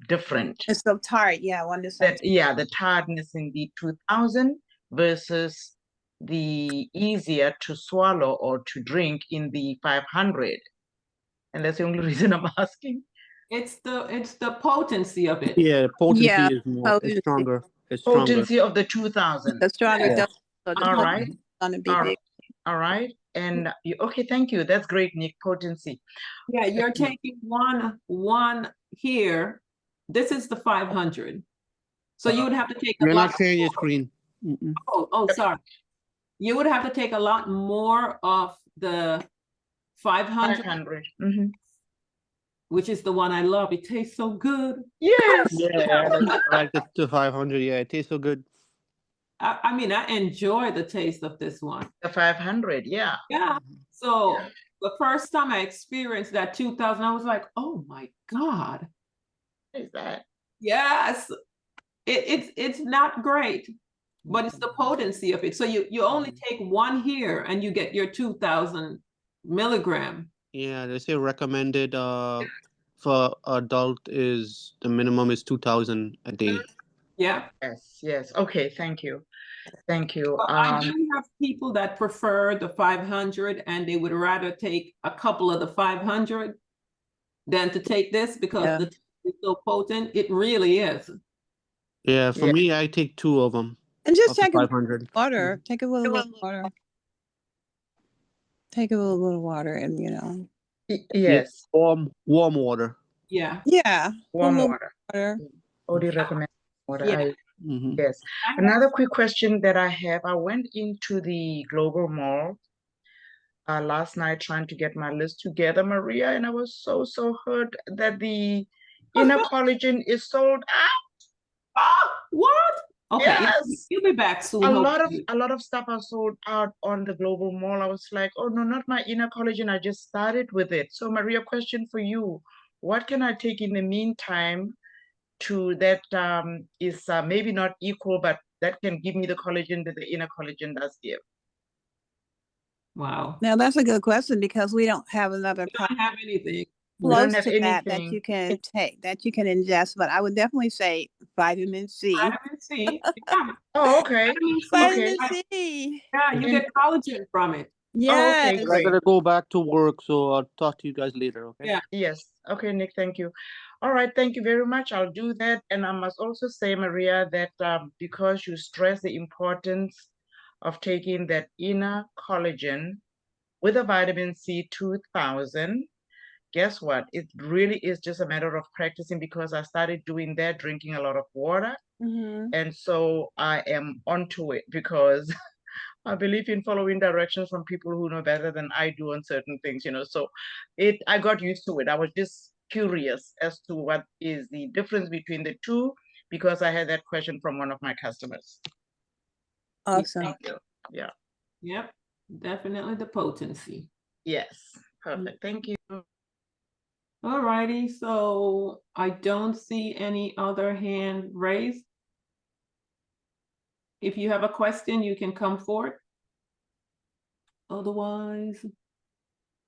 different. It's so tart. Yeah, one is That yeah, the tiredness in the 2000 versus the easier to swallow or to drink in the 500. And that's the only reason I'm asking. It's the potency of it. Yeah, potency Yeah, is more, potency. it's stronger. It's stronger. Potency of the 2000. The stronger Yeah. dose. So the All potency right. is gonna be All big. all right. And okay, thank you. That's great, Nick. Potency. Yeah, you're taking one here. This is the 500. So you would have to take a You're lot not sharing your more. screen. Mm-mm. Oh, sorry. You would have to take a lot more of the 500, 500. which is the one I love. It tastes so good. Yes. Yeah, I like the 500. Yeah, it tastes so good. I mean, I enjoy the taste of this one. The 500, yeah. Yeah. So the first time I experienced that 2000, I was like, oh my God. What is that? Yes. It's not great, but it's the potency of it. So you only take one here and you get your 2000 milligram. Yeah, they say recommended for adult is the minimum is 2,000 a day. Yeah. Yes. Okay, thank you. Thank you. I do have people that prefer the 500 and they would rather take a couple of the 500 than to take this because the taste is so potent. It really is. Yeah, for me, I take 2 of them. And just take 500. water. Take a little bit of water. Take a little bit of water and Yes. Warm water. Yeah. Yeah. Warm water. Water. Would you recommend water? Yeah. Yes. Another quick question that I have. I went into the Global Mall last night trying to get my list together, Maria, and I was so hurt that the inner collagen is sold out. Oh, what? Okay, yes. You'll be back soon. A lot of stuff are sold out on the Global Mall. I was like, oh no, not my inner collagen. I just started with it. So Maria, question for you. What can I take in the meantime to that is maybe not equal, but that can give me the collagen that the inner collagen does give? Wow. Now that's a good question because we don't have another We don't have anything. We don't close have to that anything. you can take, that you can ingest. But I would definitely say vitamin C. Vitamin C. Yeah. Oh, okay. Vitamin Okay. C. Yeah, you get collagen from it. Yes. Okay, I great. gotta go back to work, so I'll talk to you guys later, okay? Yeah. Yes. Okay, Nick, thank you. All right, thank you very much. I'll do that. And I must also say, Maria, that because you stress the importance of taking that inner collagen with a vitamin C 2000, guess what? It really is just a matter of practicing because I started doing that, drinking a lot of water. And so I am onto it because I believe in following directions from people who know better than I do on certain things, so I got used to it. I was just curious as to what is the difference between the two because I had that question from one of my customers. Awesome. Thank you. Yeah. Yep. Definitely the potency. Yes. Perfect. Thank you. All righty. So I don't see any other hand raised. If you have a question, you can come forward. Otherwise,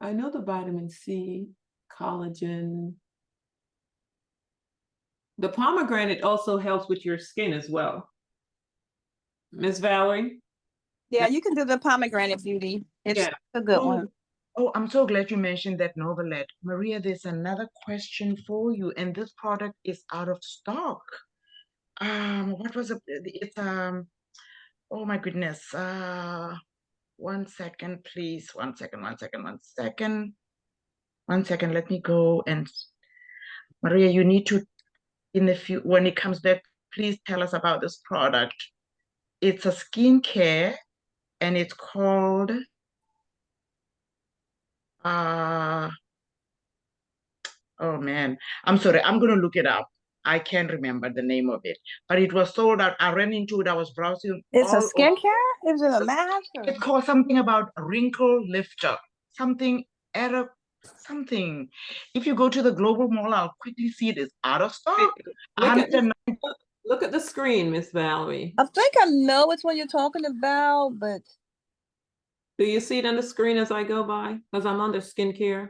I know the vitamin C, collagen. The pomegranate also helps with your skin as well. Miss Valerie? Yeah, you can do the pomegranate beauty. It's a good one. Oh, I'm so glad you mentioned that Novelet. Maria, there's another question for you, and this product is out of stock. What was it? It's oh my goodness. 1 second, please. 1 second. 1 second. Let me go and Maria, you need to when it comes back, please tell us about this product. It's a skincare and it's called oh man, I'm sorry, I'm gonna look it up. I can't remember the name of it, but it was sold out. I ran into it. I was browsing. It's a skincare? Is it a mask? It's called something about wrinkle lifter. Something. If you go to the Global Mall, I'll quickly see it is out of stock. Look at the screen, Miss Valerie. I think I know which one you're talking about, but Do you see it on the screen as I go by? Because I'm under skincare.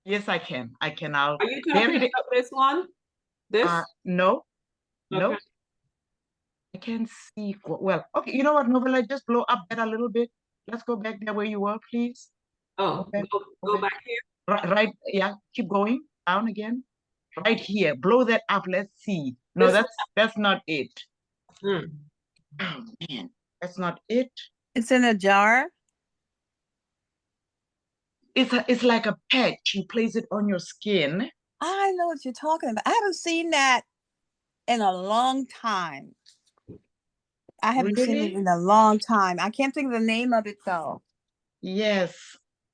Yes, I can. I can. I'll. Are you There talking it is. about this one? This? No, no. Okay. I can't see. Well, okay. You know what, Novella? Just blow up that a little bit. Let's go back there where you were, please. Oh, Okay. go back here. Right. Yeah. Keep going down again. Right here. Blow that up. Let's see. No, This that's not it. one? Oh man, that's not it. it's in a jar. It's like a patch. You place it on your skin. I know what you're talking about. I haven't seen that in a long time. I haven't seen it Really? in a long time. I can't think of the name of it though. Yes.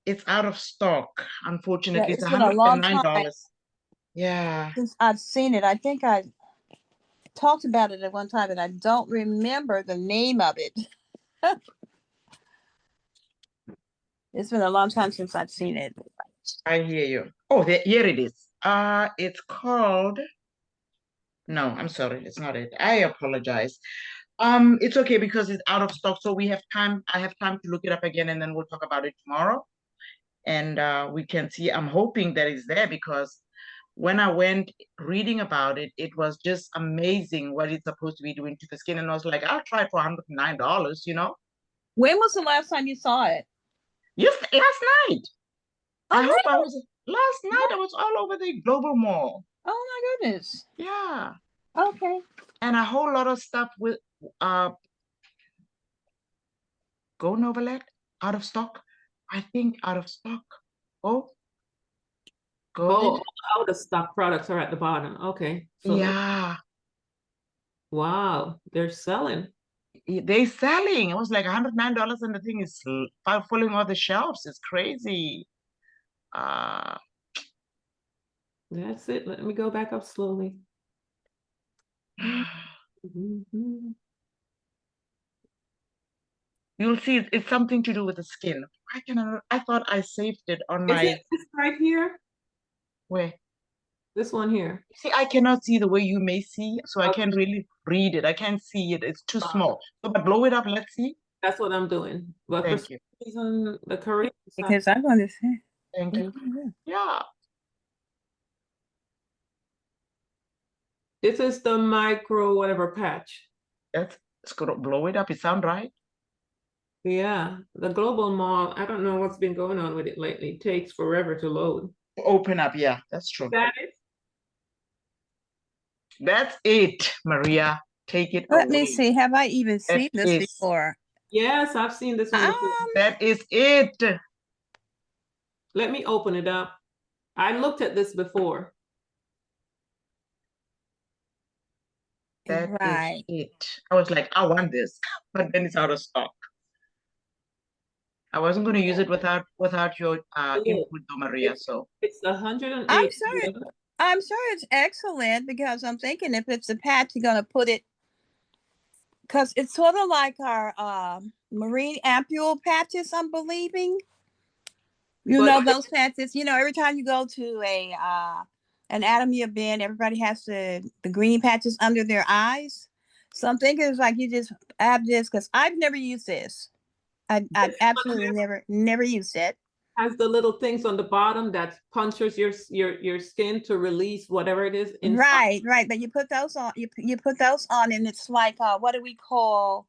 It's out of stock. Yeah, Unfortunately, it's it's been a long time $109. Yeah. since I've seen it. I think I talked about it at one time, and I don't remember the name of it. It's been a long time since I've seen it. I hear you. Oh, here it is. It's called. No, I'm sorry, it's not it. I apologize. It's okay because it's out of stock, so we have time. I have time to look it up again, and then we'll talk about it tomorrow. And we can see. I'm hoping that it's there because when I went reading about it, it was just amazing what it's supposed to be doing to the skin. And I was like, I'll try it for $109, you know? When was the last time you saw it? Yes, last night. Oh, I hope I really? was last night. I was all over the global mall. Oh my goodness. Yeah. Okay. And a whole lot of stuff with Go Novalet out of stock. I think out of stock. Oh, go Oh, did. all the stock products are at the bottom. Okay. So Yeah. wow, they're selling. They selling. It was like $109 and the thing is falling off the shelves. It's crazy. Uh That's it. Let me go back up slowly. you'll see it's something to do with the skin. I thought I saved it on Is my it this right here? where? This one here. See, I cannot see the way you may see, so I Okay. can't really read it. I can't see it. It's too small. So but blow it up, let's see. That's what I'm doing. But for Thank some you. reason, the Korean side, Because I'm going to say. Thank you. Yeah. this is the micro whatever patch. Let's go blow it up. It sound right? Yeah, the global mall. I don't know what's been going on with it lately. It takes forever to load. Open up, yeah, that's true. That is. That's it, Maria. Take it Let me away. see. Have I even seen this is- before? Yes, I've seen this one before. That is it. Let me open it up. I looked at this before. That is Right. it. I was like, I want this, but then it's out of stock. I wasn't going to use it without your input, though, Maria. So It's 108. I'm sure it's excellent because I'm thinking if it's a patch, you're gonna put it because it's sort of like our marine ampule patches. I'm believing. You But know those patches. You know, every time you go to a an Atomy event, everybody has the green patches under their eyes. So I'm thinking it's like you just add this because I've never used this. I've absolutely never used it. has the little things on the bottom that punctures your skin to release whatever it is inside. Right. But you put those on. You put those on, and it's like what do we call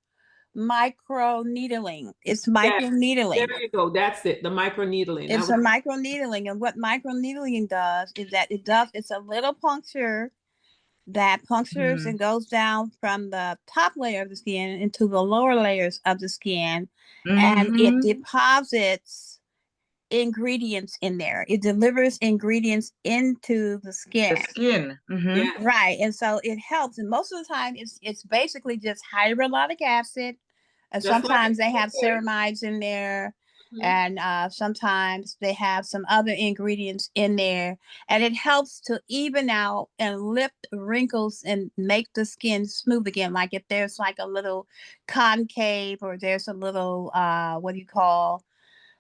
micro needling? It's micro needling. There you go. That's it. The micro needling. It's a micro needling, and what micro needling does is that it's a little puncture that punctures and goes down from the top layer of the skin into the lower layers of the skin, and it deposits ingredients in there. It delivers ingredients into the skin. the skin. Yeah. Right. And so it helps. And most of the time it's basically just hyaluronic acid. And Just like sometimes they it have is. ceramides in there. Mhm. And sometimes they have some other ingredients in there. And it helps to even out and lift wrinkles and make the skin smooth again. Like if there's like a little concave or there's a little what do you call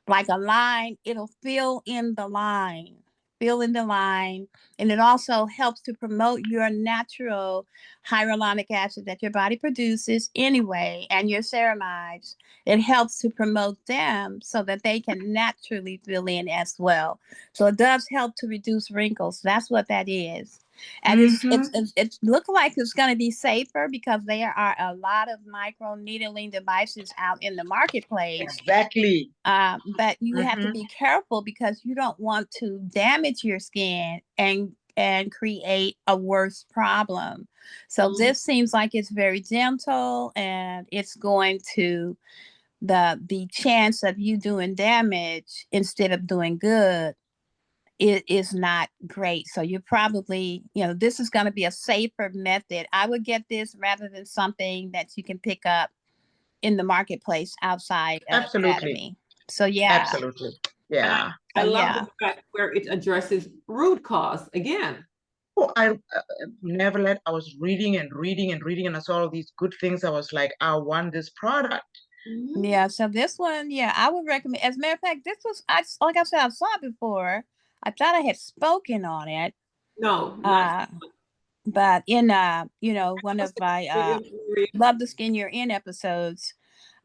like a line, it'll fill in the line. fill in the line, and it also helps to promote your natural hyaluronic acid that your body produces anyway, and your ceramides. It helps to promote them so that they can naturally fill in as well. So it does help to reduce wrinkles. That's what that is. And it looks like it's going to be safer because there are a lot of micro needling devices out in the marketplace. Exactly. But you have to be careful because you don't want to damage your skin and create a worse problem. So this seems like it's very gentle, and it's going to the chance of you doing damage instead of doing good, it is not great. So you're probably, this is going to be a safer method. I would get this rather than something that you can pick up in the marketplace outside of Absolutely. Atomy. So yeah. Absolutely. Yeah. I love yeah. the fact where it addresses root cause again. Oh, I never let. I was reading and reading and reading, and I saw all these good things. I was like, I want this product. Yeah. So this one, yeah, I would recommend. As a matter of fact, this was, like I said, I saw it before. I thought I had spoken on it. No, not. But in one of my Love the Skin You're In episodes.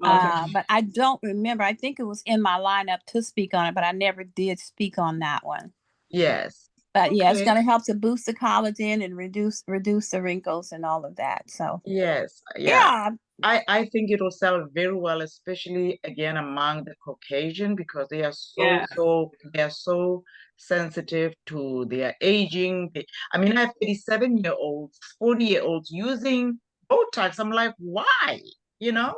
But I don't remember. I think it was in my lineup to speak on it, but I never did speak on that one. Yes. But yeah, it's going to help to boost the collagen and reduce the wrinkles and all of that. So yes, yeah. I think it will sell very well, especially again among the Caucasian, because they are so sensitive to their aging. I mean, I have 87-year-olds, 40-year-olds using Botox. I'm like, why? So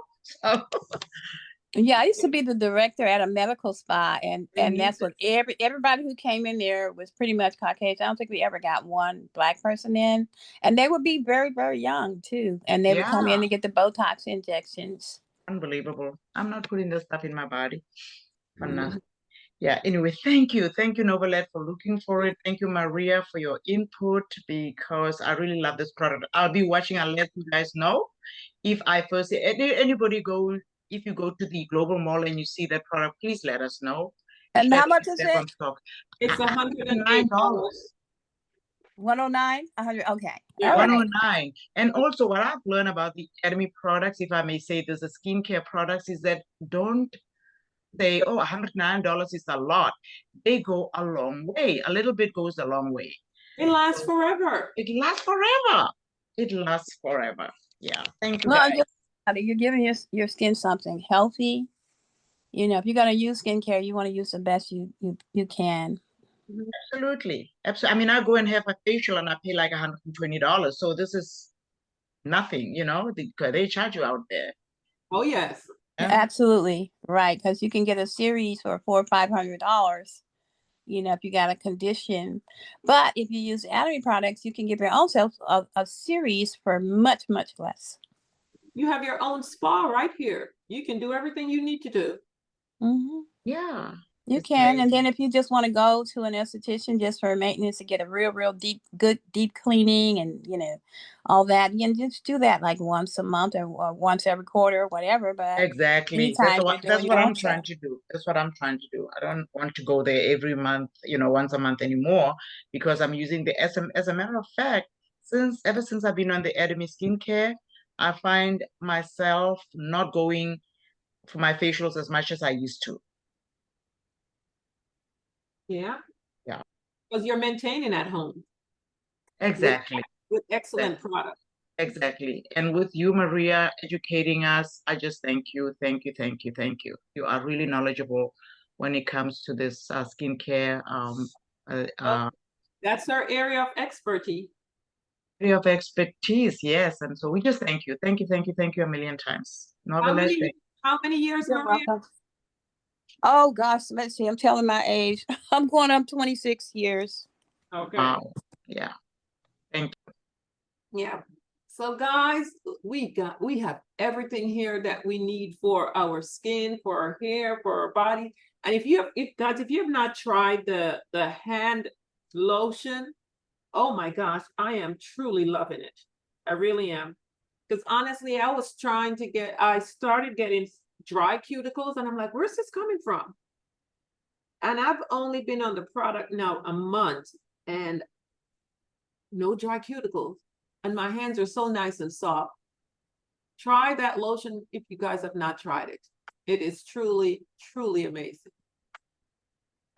Yeah, I used to be the director at a medical spa, and that's what everybody who came in there was pretty much Caucasian. I don't think we ever got one Black person in, and they would be very, very young too, and they would come in and get the Botox injections. Unbelievable. I'm not putting this stuff in my body. Yeah, anyway, thank you, Novelet, for looking for it. Thank you, Maria, for your input, because I really love this product. I'll be watching. I'll let you guys know if I first see anybody go. If you go to the Global Mall and you see that product, please let us know. And how much is it? It's $109. 109, 100. Okay. Yeah, 109. And also, what I've learned about the Atomy products, if I may say, there's a skincare products, is that don't say, oh, $109 is a lot. They go a long way. A little bit goes a long way. It lasts forever. It lasts forever. It lasts forever. Yeah. Thank you, guys. You're giving your skin something healthy. If you're gonna use skincare, you want to use the best you can. Absolutely. Absolutely. I mean, I go and have a facial and I pay like $120. So this is nothing, they charge you out there. Oh, yes. Absolutely. Right. Because you can get a series for $400 or $500, if you got a condition. But if you use Atomy products, you can give your own self a series for much, much less. You have your own spa right here. You can do everything you need to do. Yeah. You can. And then if you just want to go to an esthetician just for maintenance to get a real deep cleaning and, all that, you can just do that like once a month or once every quarter or whatever. But exactly. That's what I'm trying to do. That's what I'm trying to do. I don't want to go there every month, once a month anymore, because I'm using the SM. As a matter of fact, ever since I've been on the Atomy skincare, I find myself not going for my facials as much as I used to. Yeah. Yeah. Because you're maintaining at home. Exactly. With excellent products. Exactly. And with you, Maria, educating us, I just thank you. Thank you. Thank you. Thank you. You are really knowledgeable when it comes to this skincare. That's our area of expertise. Area of expertise, yes. And so we just thank you. Thank you. Thank you. Thank you a million times. How many years, Maria? Oh gosh, let's see. I'm telling my age. I'm going up 26 years. Okay. Wow. Yeah. Thank you. Yeah. So guys, we have everything here that we need for our skin, for our hair, for our body. And if you have not tried the hand lotion, oh my gosh, I am truly loving it. I really am. Because honestly, I started getting dry cuticles and I'm like, where's this coming from? And I've only been on the product now a month and no dry cuticles. And my hands are so nice and soft. Try that lotion if you guys have not tried it. It is truly, truly amazing.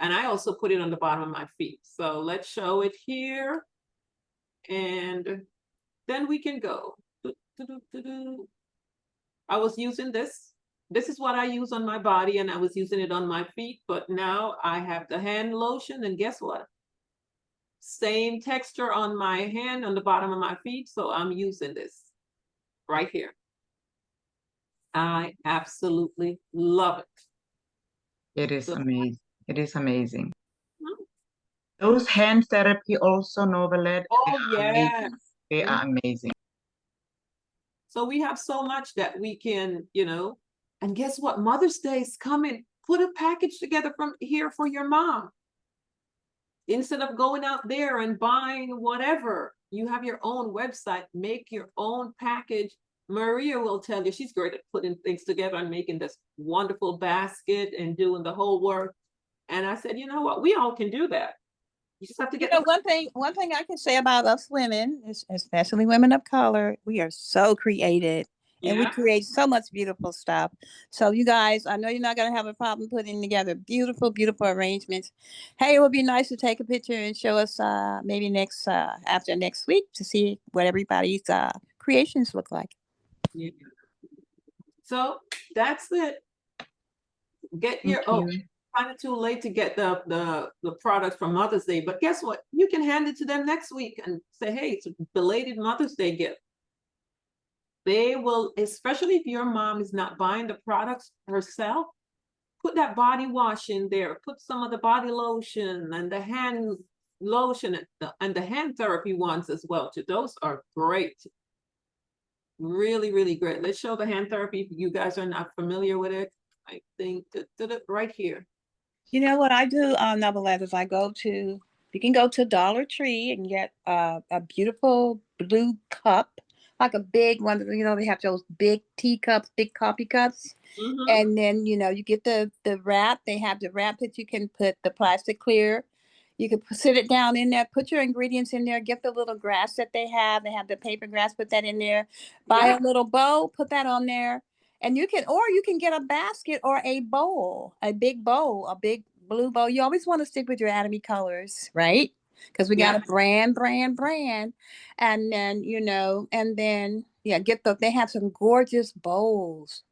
And I also put it on the bottom of my feet. So let's show it here. And then we can go. I was using this. This is what I use on my body, and I was using it on my feet, but now I have the hand lotion, and guess what? Same texture on my hand, on the bottom of my feet, so I'm using this right here. I absolutely love it. It is So, amazing. It is amazing. Mhm. Those hand therapy also, Novelet, they Oh, are yeah. amazing. They are amazing. So we have so much that we can, and guess what? Mother's Day is coming. Put a package together from here for your mom. Instead of going out there and buying whatever, you have your own website, make your own package. Maria will tell you, she's great at putting things together and making this wonderful basket and doing the whole work. And I said, you know what? We all can do that. You just have to You get know, one thing I can say about us women, especially women of color, we are so creative and we Yeah. create so much beautiful stuff. So you guys, I know you're not going to have a problem putting together beautiful, beautiful arrangements. Hey, it would be nice to take a picture and show us maybe after next week to see what everybody's creations look like. Yeah. So that's it. Get your, Thank you. kind of too late to get the products from Mother's Day, but guess what? You can hand it to them next week and say, hey, it's a belated Mother's Day gift. They will, especially if your mom is not buying the products herself, put that body wash in there, put some of the body lotion and the hand lotion and the hand therapy ones as well too. Those are great. Really, really great. Let's show the hand therapy if you guys are not familiar with it. I think right here. You know what I do, Novelette, is you can go to Dollar Tree and get a beautiful blue cup, like a big one. They have those big teacups, big coffee cups. Mhm. And then, you get the wrap. They have the wrap that you can put the plastic clear. You can sit it down in there, put your ingredients in there, get the little grass that they have. They have the paper grass, put that in there. Buy Yeah. a little bowl, put that on there. And you can get a basket or a bowl, a big bowl, a big blue bowl. You always want to stick with your Atomy colors, right? Because we got Yeah. a brand. And then, yeah, they have some gorgeous bowls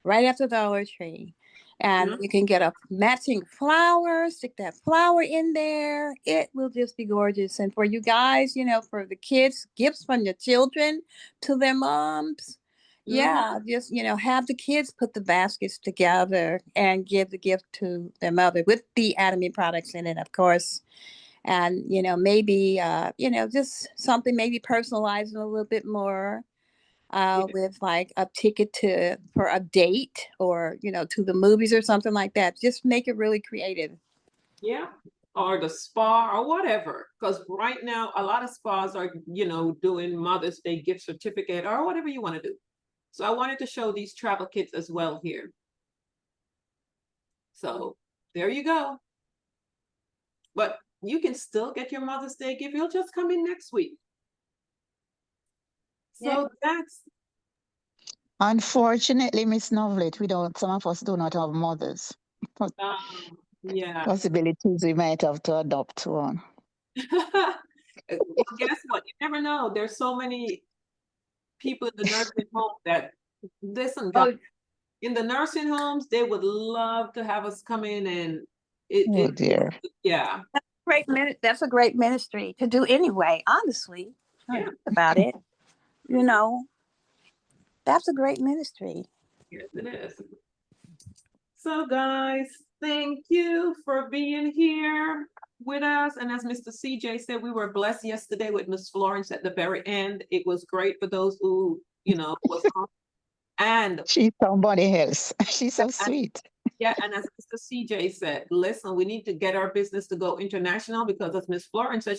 right after Dollar Tree. And Mhm. you can get a matching flower, stick that flower in there. It will just be gorgeous. And for you guys, for the kids, gifts from your children to their moms. Yeah, just, have the kids put the baskets together and give the gift to their mother with the Atomy products in it, of course. And, maybe, just something maybe personalized a little bit more with like a ticket for a date or to the movies or something like that. Just make it really creative. Yeah. Or the spa or whatever. Because right now, a lot of spas are, doing Mother's Day gift certificate or whatever you want to do. So I wanted to show these travel kits as well here. So there you go. But you can still get your Mother's Day gift. You'll just come in next week. So that's Unfortunately, Miss Novelet, some of us do not have mothers. yeah. Possibilities we might have to adopt one. Well, guess what? You never know. There's so many people in the nursing home that listen, guys, in the nursing homes, they would love to have us come in and Oh dear. yeah. That's a great ministry to do anyway, honestly. Yeah. About it. That's a great ministry. Yes, it is. So guys, thank you for being here with us. And as Mr. CJ said, we were blessed yesterday with Miss Florence at the very end. It was great for those who, was and she's somebody else. She's so sweet. Yeah, and as Mr. CJ said, listen, we need to get our business to go international because as Miss Florence said,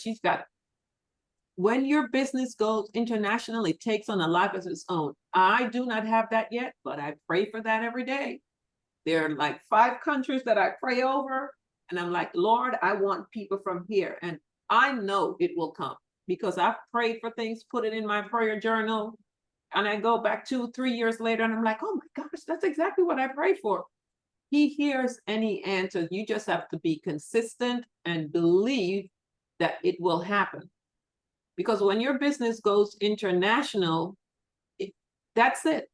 when your business goes international, it takes on a life of its own. I do not have that yet, but I pray for that every day. There are like 5 countries that I pray over. And I'm like, Lord, I want people from here. And I know it will come because I've prayed for things, put it in my prayer journal. And I go back 2-3 years later and I'm like, oh my gosh, that's exactly what I prayed for. He hears and he answers. You just have to be consistent and believe that it will happen. Because when your business goes international, that's it.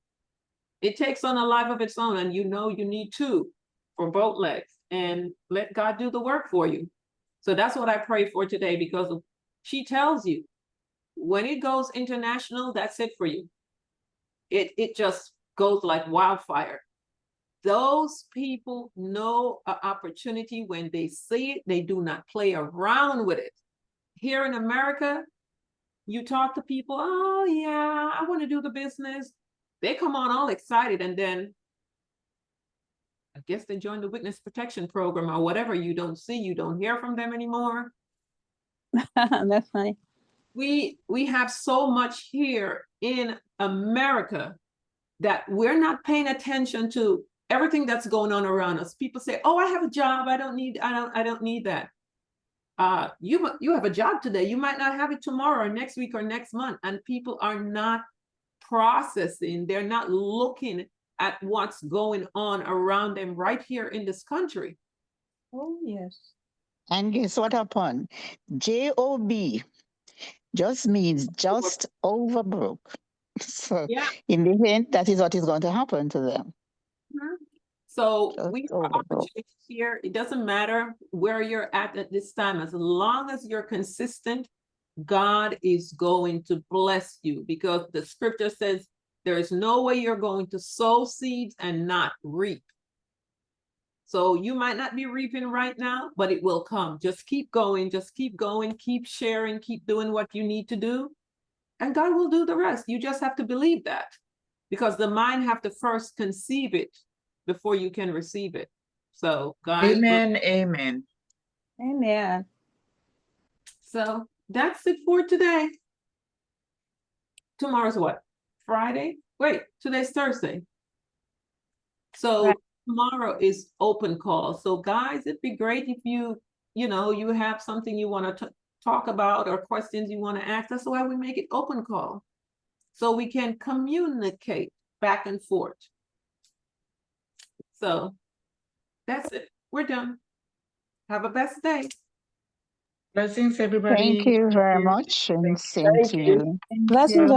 It takes on a life of its own, and you know you need two for both legs, and let God do the work for you. So that's what I pray for today, because she tells you when it goes international, that's it for you. It just goes like wildfire. Those people know an opportunity when they see it. They do not play around with it. Here in America, you talk to people, oh yeah, I want to do the business. They come on all excited, and then I guess they join the witness protection program or whatever. You don't see, you don't hear from them anymore. That's funny. We have so much here in America that we're not paying attention to everything that's going on around us. People say, oh, I have a job. I don't need that. You have a job today. You might not have it tomorrow or next week or next month. And people are not processing. They're not looking at what's going on around them right here in this country. Oh, yes. And guess what happened? JOB just means just over broke. So Yeah. in the end, that is what is going to happen to them. So Just we have over broke. opportunities here. It doesn't matter where you're at this time. As long as you're consistent, God is going to bless you, because the scripture says there is no way you're going to sow seeds and not reap. So you might not be reaping right now, but it will come. Just keep going, keep sharing, keep doing what you need to do, and God will do the rest. You just have to believe that, because the mind have to first conceive it before you can receive it. So guys, Amen, amen. Amen. So that's it for today. Tomorrow's what? Friday? Wait, today's Thursday. So Right. tomorrow is open call. So guys, it'd be great if you have something you want to talk about or questions you want to ask. That's why we make it open call, so we can communicate back and forth. So that's it. We're done. Have a best day. Blessings, everybody. Thank you very much, and same Thank to you. you. Blessings.